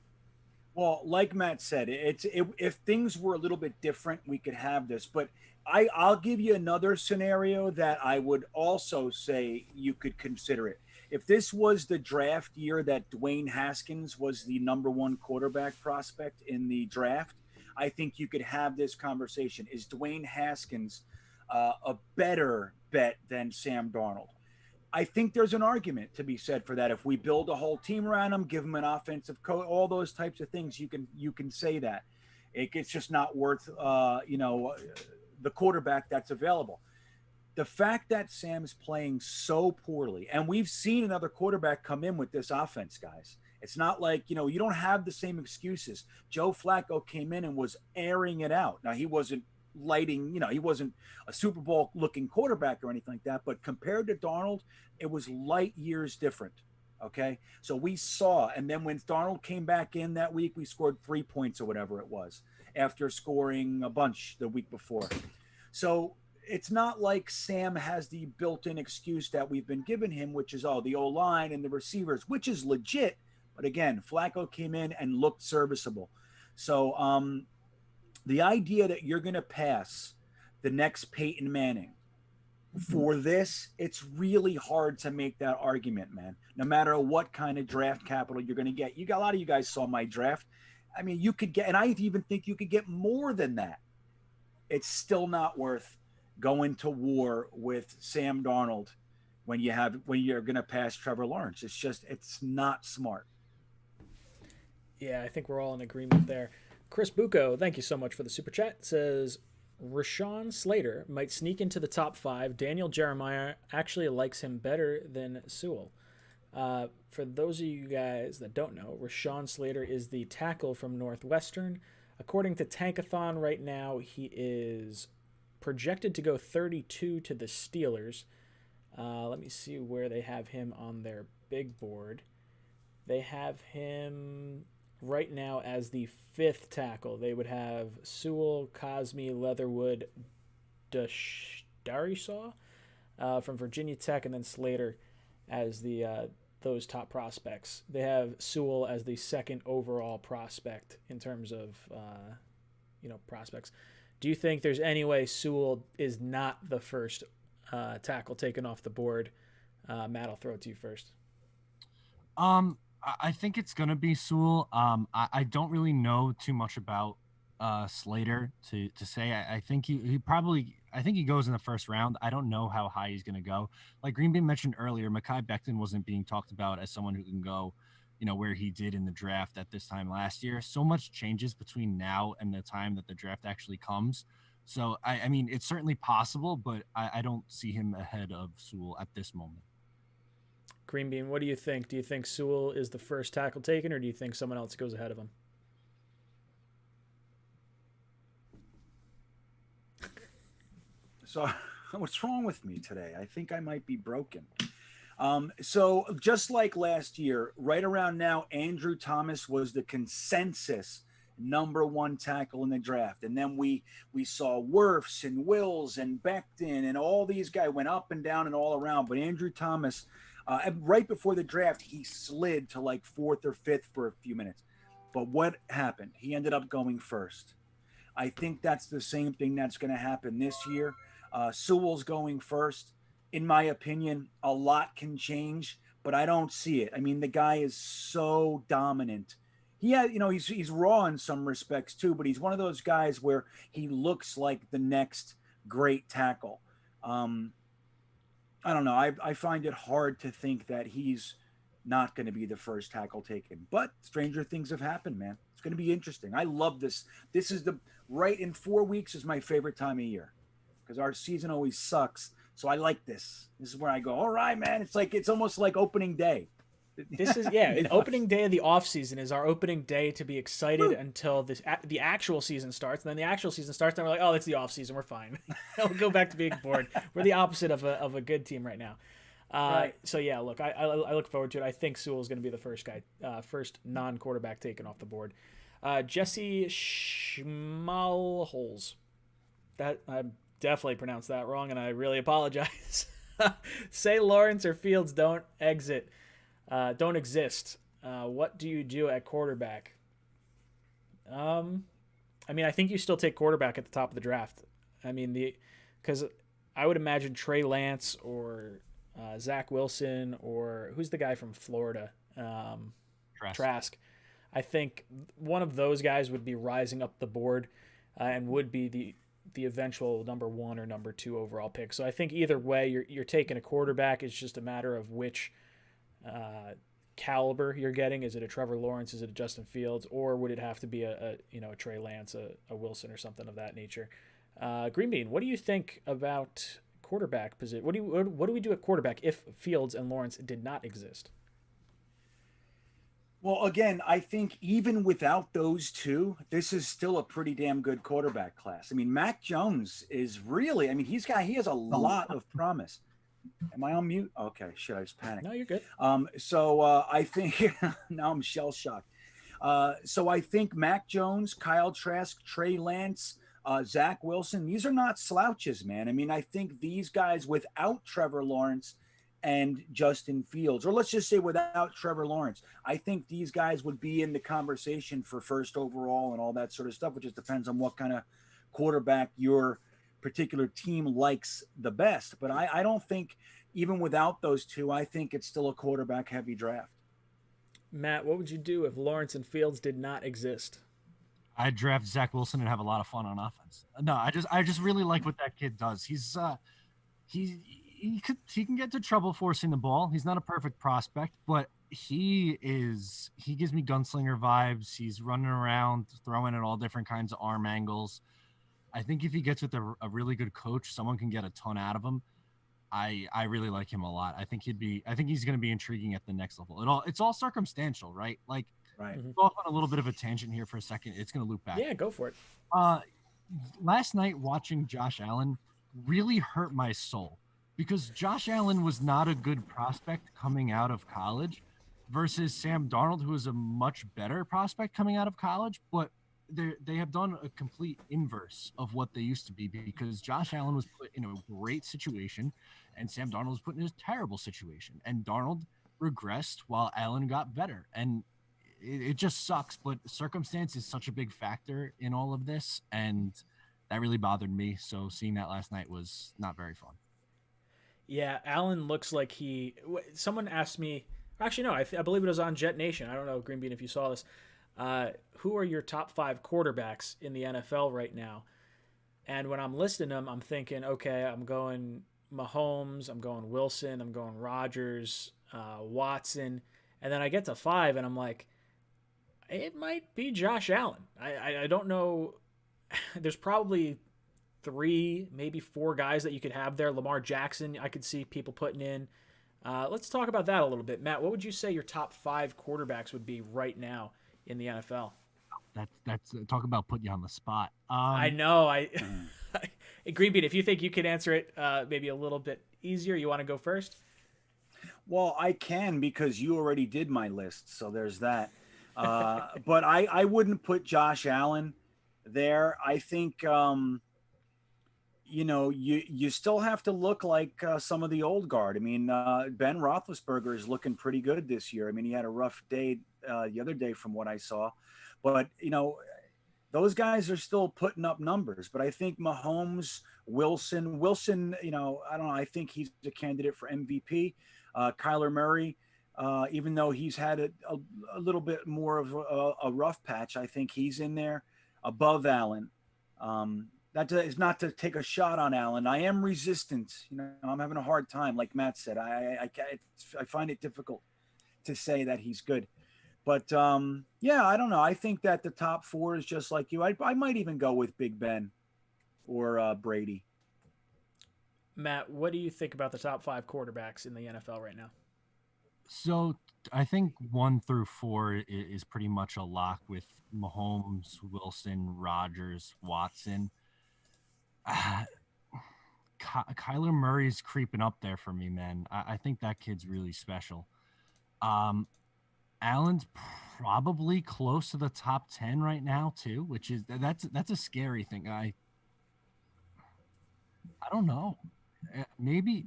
Well, like Matt said, if things were a little bit different, we could have this. But I'll give you another scenario that I would also say you could consider it. If this was the draft year that Dwayne Haskins was the number one quarterback prospect in the draft, I think you could have this conversation. Is Dwayne Haskins a better bet than Sam Darnold? I think there's an argument to be said for that. If we build a whole team around him, give him an offensive coach, all those types of things, you can say that. It's just not worth the quarterback that's available. The fact that Sam's playing so poorly, and we've seen another quarterback come in with this offense, guys. It's not like, you don't have the same excuses. Joe Flacco came in and was airing it out. Now, he wasn't he wasn't a Super Bowl looking quarterback or anything like that, but compared to Darnold, it was light years different. Okay. So we saw, and then when Darnold came back in that week, we scored 3 points or whatever it was after scoring a bunch the week before. So it's not like Sam has the built-in excuse that we've been giving him, which is, the O-line and the receivers, which is legit. But again, Flacco came in and looked serviceable. So, the idea that you're going to pass the next Peyton Manning for this, it's really hard to make that argument, man. No matter what kind of draft capital you're going to get. A lot of you guys saw my draft. I mean, you could get, and I even think you could get more than that. It's still not worth going to war with Sam Darnold when you're going to pass Trevor Lawrence. It's not smart. Yeah, I think we're all in agreement there. Chris Bucco, thank you so much for the super chat. Says Rashawn Slater might sneak into the top 5. Daniel Jeremiah actually likes him better than Sewell. For those of you guys that don't know, Rashawn Slater is the tackle from Northwestern. According to Tankathon right now, he is projected to go 32 to the Steelers. Let me see where they have him on their big board. They have him right now as the 5th tackle. They would have Sewell, Cosme, Leatherwood, Darisaw from Virginia Tech, and then Slater as the those top prospects. They have Sewell as the 2nd overall prospect in terms of prospects. Do you think there's any way Sewell is not the first tackle taken off the board? Matt, I'll throw it to you first. I think it's going to be Sewell. I don't really know too much about Slater to say. I think he goes in the first round. I don't know how high he's going to go. Like Green Bean mentioned earlier, Mekhi Becton wasn't being talked about as someone who can go, where he did in the draft at this time last year. So much changes between now and the time that the draft actually comes. So, I mean, it's certainly possible, but I don't see him ahead of Sewell at this moment. Green Bean, what do you think? Do you think Sewell is the first tackle taken, or do you think someone else goes ahead of him? So what's wrong with me today? I think I might be broken. So just like last year, right around now, Andrew Thomas was the consensus number one tackle in the draft. And then we saw Wirfs and Wills and Becton and all these guys went up and down and all around. But Andrew Thomas, right before the draft, he slid to like fourth or fifth for a few minutes. But what happened? He ended up going first. I think that's the same thing that's going to happen this year. Sewell's going first. In my opinion, a lot can change, but I don't see it. I mean, the guy is so dominant. He's raw in some respects too, but he's one of those guys where he looks like the next great tackle. I don't know. I find it hard to think that he's not going to be the first tackle taken, but stranger things have happened, man. It's going to be interesting. I love this. This is right in 4 weeks is my favorite time of year because our season always sucks. So I like this. This is where I go, all right, man. It's almost like opening day. This is opening day of the off season is our opening day to be excited until the actual season starts. And then the actual season starts, and we're like, oh, it's the off season. We're fine. We'll go back to being bored. We're the opposite of a good team right now. Right. So yeah, look, I look forward to it. I think Sewell is going to be the first guy, first non-quarterback taken off the board. Jesse Schmalholz. That I definitely pronounced that wrong, and I really apologize. Say Lawrence or Fields don't exist. What do you do at quarterback? I mean, I think you still take quarterback at the top of the draft. I mean, because I would imagine Trey Lance or Zach Wilson or who's the guy from Florida? Trask. I think one of those guys would be rising up the board and would be the eventual number 1 or number 2 overall pick. So I think either way, you're taking a quarterback. It's just a matter of which caliber you're getting. Is it a Trevor Lawrence? Is it a Justin Fields? Or would it have to be a Trey Lance, a Wilson, or something of that nature? Green Bean, what do you think about quarterback position? What do we do at quarterback if Fields and Lawrence did not exist? Well, again, I think even without those two, this is still a pretty damn good quarterback class. I mean, Mac Jones is really, I mean, he has a lot of promise. Am I on mute? Okay, shit, I just panicked. No, you're good. So I think now I'm shell shocked. So I think Mac Jones, Kyle Trask, Trey Lance, Zach Wilson, these are not slouches, man. I mean, I think these guys without Trevor Lawrence and Justin Fields, or let's just say without Trevor Lawrence, I think these guys would be in the conversation for first overall and all that sort of stuff, which just depends on what kind of quarterback your particular team likes the best. But I don't think even without those two, I think it's still a quarterback heavy draft. Matt, what would you do if Lawrence and Fields did not exist? I'd draft Zach Wilson and have a lot of fun on offense. No, I just really like what that kid does. He can get to trouble forcing the ball. He's not a perfect prospect, but he gives me gunslinger vibes. He's running around, throwing at all different kinds of arm angles. I think if he gets with a really good coach, someone can get a ton out of him. I really like him a lot. I think he's going to be intriguing at the next level. It's all circumstantial, right? Like, right. Go off on a little bit of a tangent here for a second. It's going to loop back. Yeah, go for it. Last night watching Josh Allen really hurt my soul because Josh Allen was not a good prospect coming out of college versus Sam Darnold, who is a much better prospect coming out of college, but they have done a complete inverse of what they used to be because Josh Allen was put in a great situation and Sam Darnold was put in a terrible situation, and Darnold regressed while Allen got better. And it just sucks, but circumstance is such a big factor in all of this, and that really bothered me. So seeing that last night was not very fun. Yeah, Allen looks like someone asked me, actually no, I believe it was on Jet Nation. I don't know, Green Bean, if you saw this. Who are your top 5 quarterbacks in the NFL right now? And when I'm listing them, I'm thinking, okay, I'm going Mahomes, I'm going Wilson, I'm going Rodgers, Watson. And then I get to 5 and I'm like, it might be Josh Allen. I don't know. There's probably 3, maybe 4 guys that you could have there. Lamar Jackson, I could see people putting in. Let's talk about that a little bit. Matt, what would you say your top 5 quarterbacks would be right now in the NFL? That's talk about put you on the spot. I know. Greenbean, if you think you can answer it maybe a little bit easier, you want to go first? Well, I can because you already did my list, so there's that. But I wouldn't put Josh Allen there. I think you still have to look like some of the old guard. I mean, Ben Roethlisberger is looking pretty good this year. I mean, he had a rough day the other day from what I saw, but those guys are still putting up numbers. But I think Mahomes, Wilson, I don't know. I think he's a candidate for MVP. Kyler Murray, even though he's had a little bit more of a rough patch, I think he's in there above Allen. That is not to take a shot on Allen. I am resistant. I'm having a hard time. Like Matt said, I find it difficult to say that he's good. But yeah, I don't know. I think that the top 4 is just like you. I might even go with Big Ben or Brady. Matt, what do you think about the top 5 quarterbacks in the NFL right now? So I think 1 through 4 is pretty much a lock with Mahomes, Wilson, Rodgers, Watson. Kyler Murray's creeping up there for me, man. I think that kid's really special. Allen's probably close to the top 10 right now too, which is that's a scary thing. I don't know. Maybe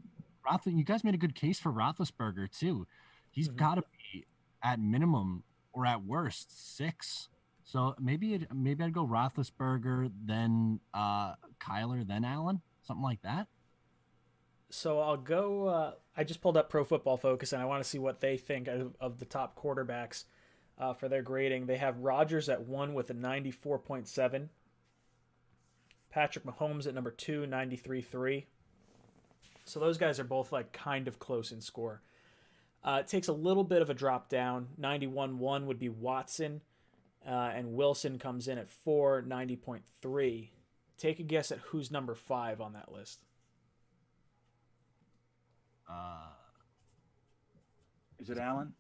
you guys made a good case for Roethlisberger too. He's got to be at minimum or at worst 6. So maybe I'd go Roethlisberger, then Kyler, then Allen, something like that. So I'll go. I just pulled up Pro Football Focus, and I want to see what they think of the top quarterbacks for their grading. They have Rodgers at 1 with a 94.7. Patrick Mahomes at number 2, 93.3. So those guys are both like kind of close in score. It takes a little bit of a drop down. 91.1 would be Watson. And Wilson comes in at 4, 90.3. Take a guess at who's number 5 on that list. Is it Allen?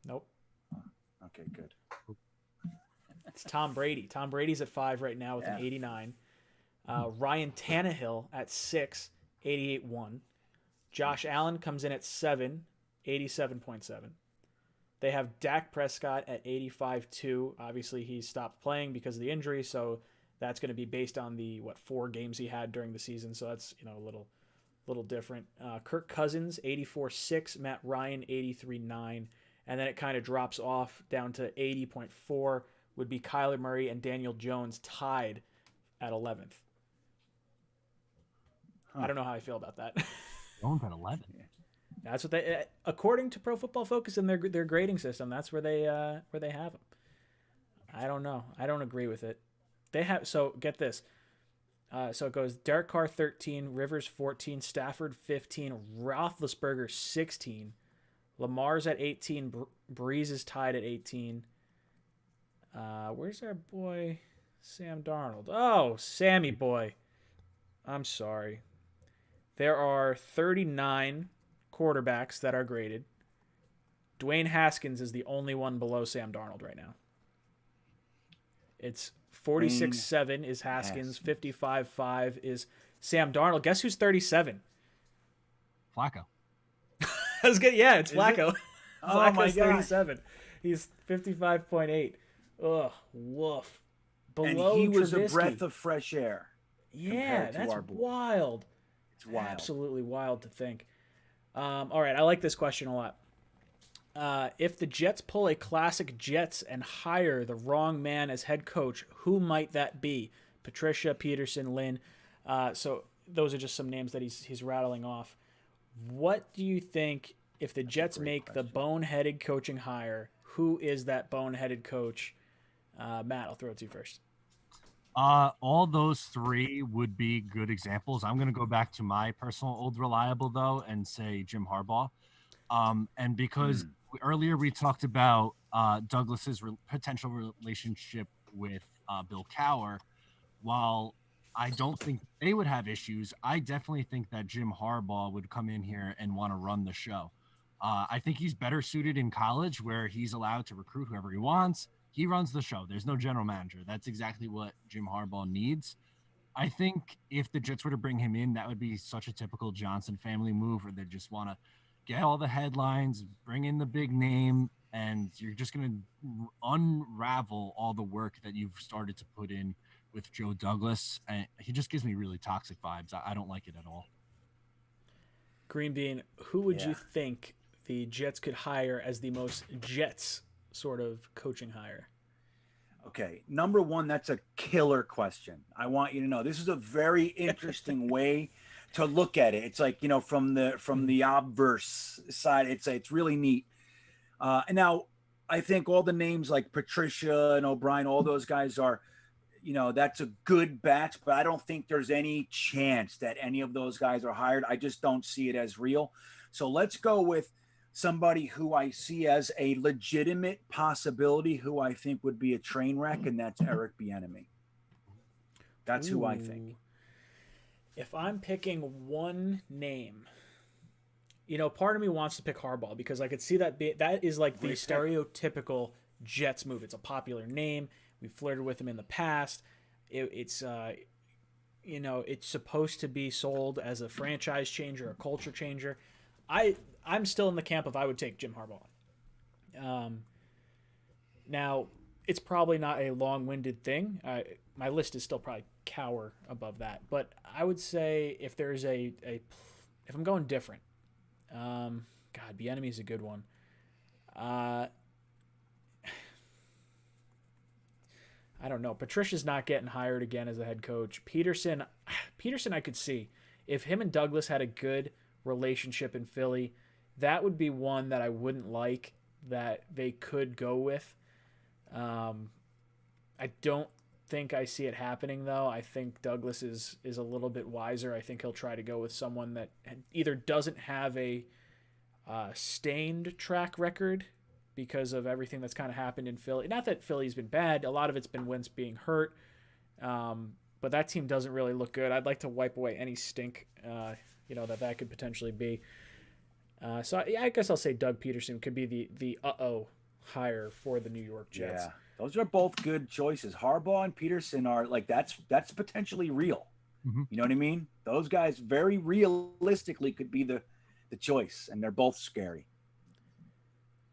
Nope. Okay, good. It's Tom Brady. Tom Brady's at 5 right now with an 89. Ryan Tannehill at 6, 88.1. Josh Allen comes in at 7, 87.7. They have Dak Prescott at 85.2. Obviously, he stopped playing because of the injury, so that's going to be based on the 4 games he had during the season. So that's a little different. Kirk Cousins 84.6, Matt Ryan 83.9, and then it kind of drops off down to 80.4. Would be Kyler Murray and Daniel Jones tied at 11th. I don't know how I feel about that. Jones at 11. That's what they, according to Pro Football Focus and their grading system, that's where they have them. I don't know. I don't agree with it. They have, so get this. So it goes Derek Carr 13, Rivers 14, Stafford 15, Roethlisberger 16, Lamar's at 18, Breeze is tied at 18. Where's our boy Sam Darnold? Oh, Sammy boy. I'm sorry. There are 39 quarterbacks that are graded. Dwayne Haskins is the only one below Sam Darnold right now. It's 46.7 is Haskins, 55.5 is Sam Darnold. Guess who's 37? Flacco. I was good. Yeah, it's Flacco. Oh my God. 37. He's 55.8. Ugh, woof. Below and he was Trubisky. A breath of fresh air. Yeah, that's wild. It's wild. Absolutely wild to think. All right, I like this question a lot. If the Jets pull a classic Jets and hire the wrong man as head coach, who might that be? Patricia, Peterson, Lynn. So those are just some names that he's rattling off. What do you think if the Jets make the boneheaded coaching hire? Who is that boneheaded coach? Matt, I'll throw it to you first. All those 3 would be good examples. I'm going to go back to my personal old reliable, though, and say Jim Harbaugh. And because earlier we talked about Douglas's potential relationship with Bill Cowher, while I don't think they would have issues. I definitely think that Jim Harbaugh would come in here and want to run the show. I think he's better suited in college where he's allowed to recruit whoever he wants. He runs the show. There's no general manager. That's exactly what Jim Harbaugh needs. I think if the Jets were to bring him in, that would be such a typical Johnson family move where they just want to get all the headlines, bring in the big name, and you're just going to unravel all the work that you've started to put in with Joe Douglas. And he just gives me really toxic vibes. I don't like it at all. Green Bean, who would you think the Jets could hire as the most Jets sort of coaching hire? Okay, number one, that's a killer question. I want you to know this is a very interesting way to look at it. It's like, from the obverse side, it's really neat. And now I think all the names like Patricia and O'Brien, all those guys are, that's a good batch, but I don't think there's any chance that any of those guys are hired. I just don't see it as real. So let's go with somebody who I see as a legitimate possibility, who I think would be a train wreck, and that's Eric Bieniemy. That's who I think. If I'm picking one name, part of me wants to pick Harbaugh because I could see that that is like the stereotypical Jets move. It's a popular name. We flirted with him in the past. It's supposed to be sold as a franchise changer, a culture changer. I'm still in the camp of I would take Jim Harbaugh. Now, it's probably not a long-winded thing. My list is still probably Cowher above that. But I would say if there's if I'm going different, Bieniemy is a good one. I don't know. Patricia's not getting hired again as a head coach. Peterson, I could see. If him and Douglas had a good relationship in Philly, that would be one that I wouldn't like that they could go with. I don't think I see it happening, though. I think Douglas is a little bit wiser. I think he'll try to go with someone that either doesn't have a stained track record because of everything that's kind of happened in Philly. Not that Philly's been bad. A lot of it's been Wentz being hurt. But that team doesn't really look good. I'd like to wipe away any stink, that could potentially be. So I guess I'll say Doug Peterson could be the hire for the New York Jets. Yeah, those are both good choices. Harbaugh and Peterson are like that's potentially real. Mm-hmm. You know what I mean? Those guys very realistically could be the choice, and they're both scary.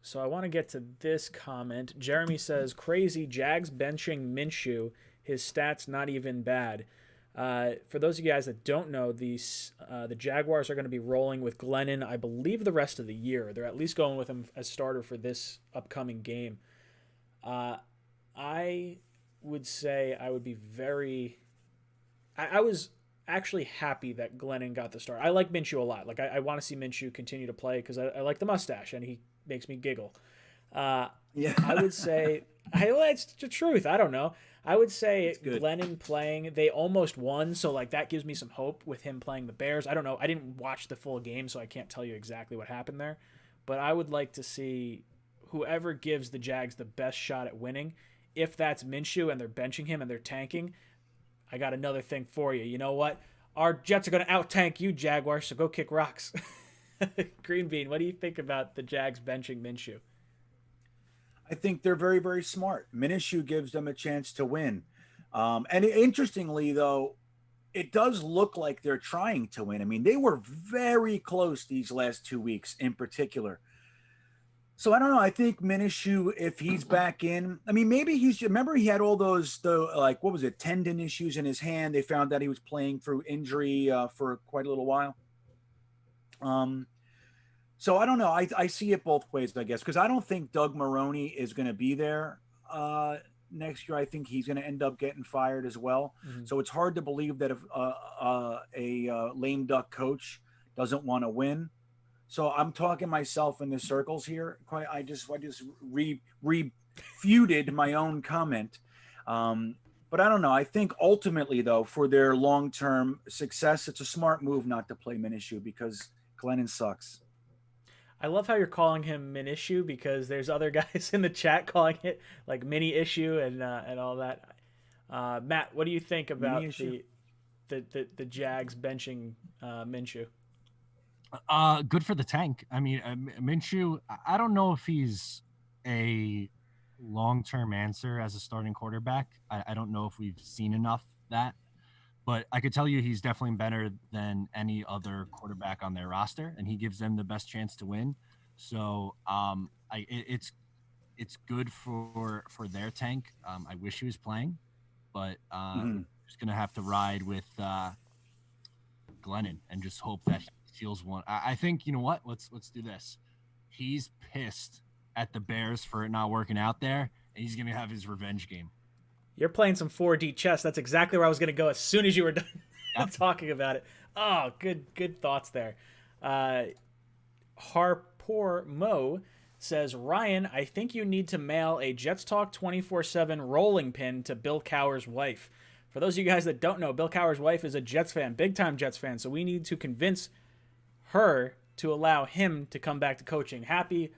So I want to get to this comment. Jeremy says, crazy, Jags benching Minshew. His stats not even bad. For those of you guys that don't know, the Jaguars are going to be rolling with Glennon, I believe, the rest of the year. They're at least going with him as starter for this upcoming game. I would say I would be very... I was actually happy that Glennon got the start. I like Minshew a lot. Like I want to see Minshew continue to play because I like the mustache and he makes me giggle. I would say... it's the truth. I don't know. I would say Glennon playing, they almost won, so like that gives me some hope with him playing the Bears. I don't know. I didn't watch the full game, so I can't tell you exactly what happened there. But I would like to see whoever gives the Jags the best shot at winning. If that's Minshew and they're benching him and they're tanking, I got another thing for you. You know what? Our Jets are going to out-tank you, Jaguars, so go kick rocks. Green Bean, what do you think about the Jags benching Minshew? I think they're very, very smart. Minshew gives them a chance to win. And interestingly, though, it does look like they're trying to win. I mean, they were very close these last 2 weeks in particular. So I don't know. I think Minshew, if he's back in, I mean, maybe remember he had all those, what was it, tendon issues in his hand. They found that he was playing through injury for quite a little while. So I don't know. I see it both ways, I guess, because I don't think Doug Maroney is going to be there next year. I think he's going to end up getting fired as well. Mm-hmm. So it's hard to believe that if a lame duck coach doesn't want to win. So I'm talking myself in the circles here. I just refuted my own comment. But I don't know. I think ultimately, though, for their long-term success, it's a smart move not to play Minshew because Glennon sucks. I love how you're calling him Minshew because there's other guys in the chat calling it like mini issue and all that. Matt, what do you think about the Jags benching Minshew? Good for the tank. I mean, Minshew, I don't know if he's a long-term answer as a starting quarterback. I don't know if we've seen enough that, but I could tell you he's definitely better than any other quarterback on their roster, and he gives them the best chance to win. So, it's good for their tank. I wish he was playing, but just gonna have to ride with Glennon and just hope that he steals one. I think, you know what? Let's do this. He's pissed at the Bears for it not working out there, and he's gonna have his revenge game. You're playing some 4D chess. That's exactly where I was going to go as soon as you were done talking about it. Oh, good thoughts there. Harpour Mo says, Ryan, I think you need to mail a Jets Talk 24/7 rolling pin to Bill Cowher's wife. For those of you guys that don't know, Bill Cowher's wife is a Jets fan, big-time Jets fan, so we need to convince her to allow him to come back to coaching. Happy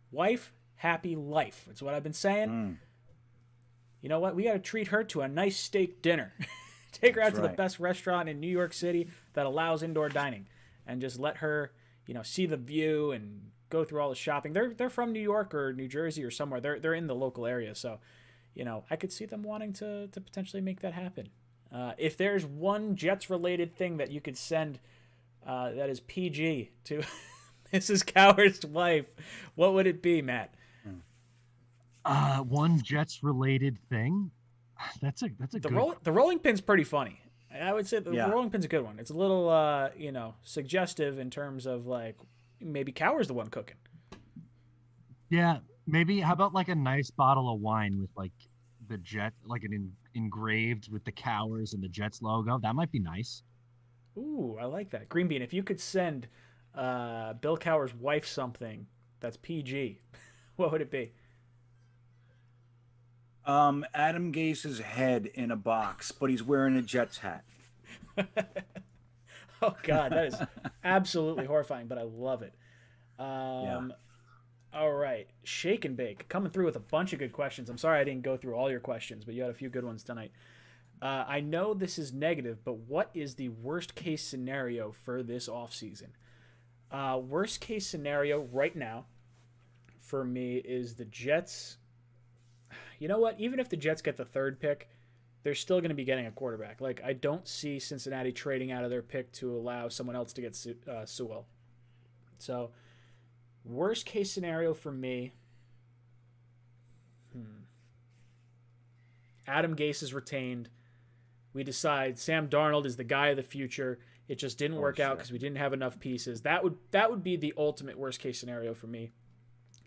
wife, happy life. That's what I've been saying. You know what? We got to treat her to a nice steak dinner. Take her out to the best restaurant in New York City that allows indoor dining, and just let her, see the view and go through all the shopping. They're from New York or New Jersey or somewhere. They're in the local area, so I could see them wanting to potentially make that happen. If there's one Jets related thing that you could send that is PG to Mrs. Cowher's wife, what would it be, Matt? One Jets related thing. That's a good. The rolling pin's pretty funny. I would say the rolling pin's a good one. It's a little suggestive in terms of like maybe Cowher's the one cooking. Yeah, maybe. How about like a nice bottle of wine with like the Jet, like engraved with the Cowhers and the Jets logo? That might be nice. Ooh, I like that. Green Bean, if you could send Bill Cowher's wife something that's PG, what would it be? Adam Gase's head in a box, but he's wearing a Jets hat. Oh God, that is absolutely horrifying, but I love it. All right, Shake and Bake coming through with a bunch of good questions. I'm sorry I didn't go through all your questions, but you had a few good ones tonight. I know this is negative, but what is the worst case scenario for this offseason? Worst case scenario right now for me is the Jets. You know what? Even if the Jets get the third pick, they're still going to be getting a quarterback. Like, I don't see Cincinnati trading out of their pick to allow someone else to get Sewell. So, worst case scenario for me, Adam Gase is retained. We decide Sam Darnold is the guy of the future. It just didn't work out because we didn't have enough pieces. That would be the ultimate worst case scenario for me.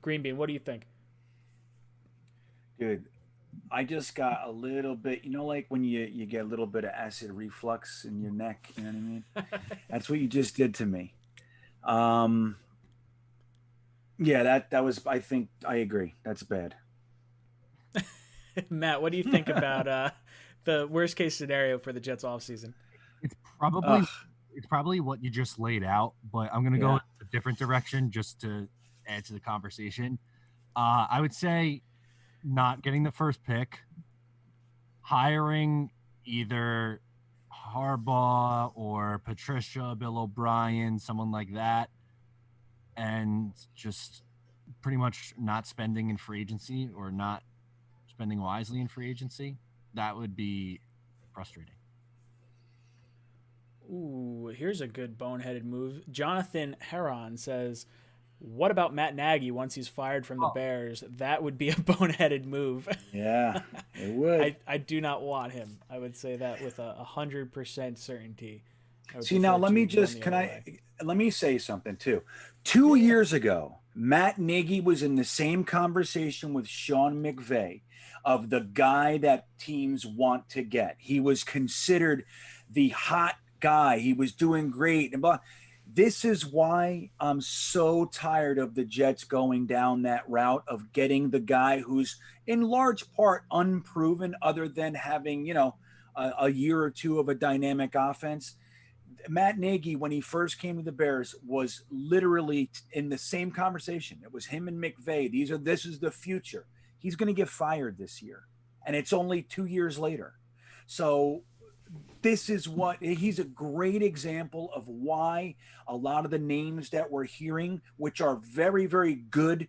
Green Bean, what do you think? Dude, I just got a little bit, like when you get a little bit of acid reflux in your neck, you know what I mean? That's what you just did to me. Yeah, that was, I think, I agree. That's bad. Matt, what do you think about the worst case scenario for the Jets offseason? It's probably what you just laid out, but I'm going to go a different direction just to add to the conversation. I would say not getting the first pick, hiring either Harbaugh or Patricia, Bill O'Brien, someone like that, and just pretty much not spending in free agency or not spending wisely in free agency. That would be frustrating. Ooh, here's a good boneheaded move. Jonathan Heron says, what about Matt Nagy once he's fired from the Bears? That would be a boneheaded move. Yeah, it would. I do not want him. I would say that with 100% certainty. See, now let me say something too. 2 years ago, Matt Nagy was in the same conversation with Sean McVay of the guy that teams want to get. He was considered the hot guy. He was doing great and blah. This is why I'm so tired of the Jets going down that route of getting the guy who's in large part unproven other than having, a year or two of a dynamic offense. Matt Nagy, when he first came to the Bears, was literally in the same conversation. It was him and McVay. This is the future. He's going to get fired this year. And it's only 2 years later. So this is what he's a great example of why a lot of the names that we're hearing, which are very, very good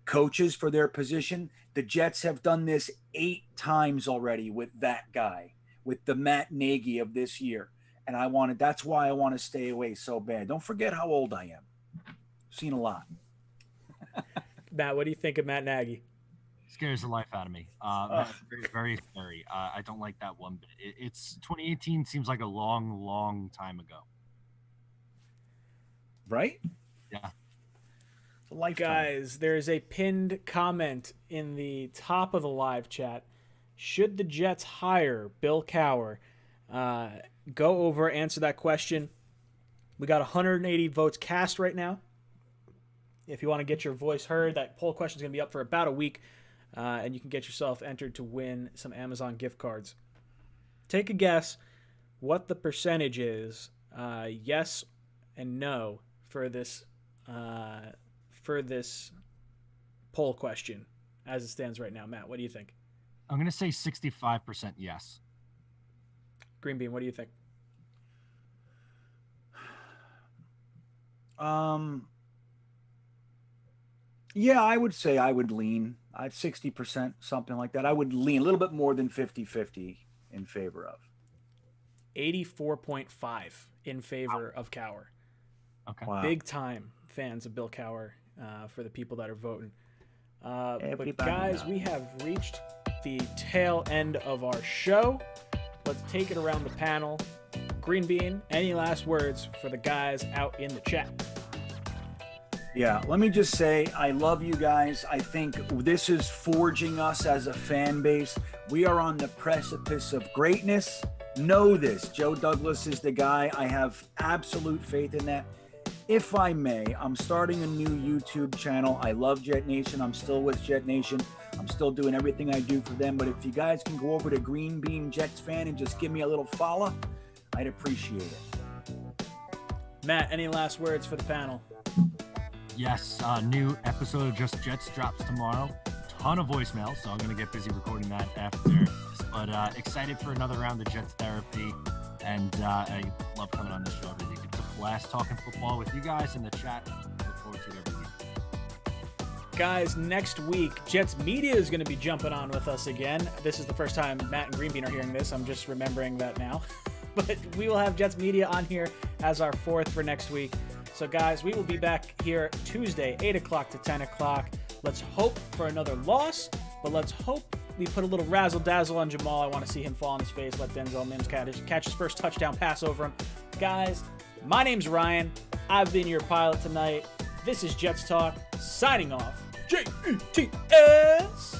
coaches for their position, the Jets have done this 8 times already with that guy, with the Matt Nagy of this year. And that's why I want to stay away so bad. Don't forget how old I am. Seen a lot. Matt, what do you think of Matt Nagy? Scares the life out of me. Very, very scary. I don't like that one bit. It's 2018 seems like a long, long time ago. Right? Yeah. It's a lifetime. Guys, there's a pinned comment in the top of the live chat. Should the Jets hire Bill Cowher? Go over, answer that question. We got 180 votes cast right now. If you want to get your voice heard, that poll question is going to be up for about a week. And you can get yourself entered to win some Amazon gift cards. Take a guess what the percentage is, yes and no, for this poll question as it stands right now. Matt, what do you think? I'm going to say 65% yes. Green Bean, what do you think? Yeah, I would say I would lean. I'd 60%, something like that. I would lean a little bit more than 50-50 in favor of. 84.5 in favor of Cowher. Okay. Wow. Big time fans of Bill Cowher for the people that are voting. But Everybody guys, knows. we have reached the tail end of our show. Let's take it around the panel. Green Bean, any last words for the guys out in the chat? Yeah, let me just say I love you guys. I think this is forging us as a fan base. We are on the precipice of greatness. Know this. Joe Douglas is the guy. I have absolute faith in that. If I may, I'm starting a new YouTube channel. I love Jet Nation. I'm still with Jet Nation. I'm still doing everything I do for them. But if you guys can go over to Green Bean Jets Fan and just give me a little follow, I'd appreciate it. Matt, any last words for the panel? Yes, new episode of Just Jets drops tomorrow. Ton of voicemails, so I'm going to get busy recording that after this. But excited for another round of Jets therapy. And I love coming on this show every week. It's a blast talking football with you guys in the chat. Look forward to it every week. Guys, next week, Jets Media is going to be jumping on with us again. This is the first time Matt and Green Bean are hearing this. I'm just remembering that now. But we will have Jets Media on here as our fourth for next week. So, guys, we will be back here Tuesday, 8 o'clock to 10 o'clock. Let's hope for another loss, but let's hope we put a little razzle-dazzle on Jamal. I want to see him fall on his face, let Denzel Mims catch his first touchdown pass over him. Guys, my name's Ryan. I've been your pilot tonight. This is Jets Talk, signing off. Jets!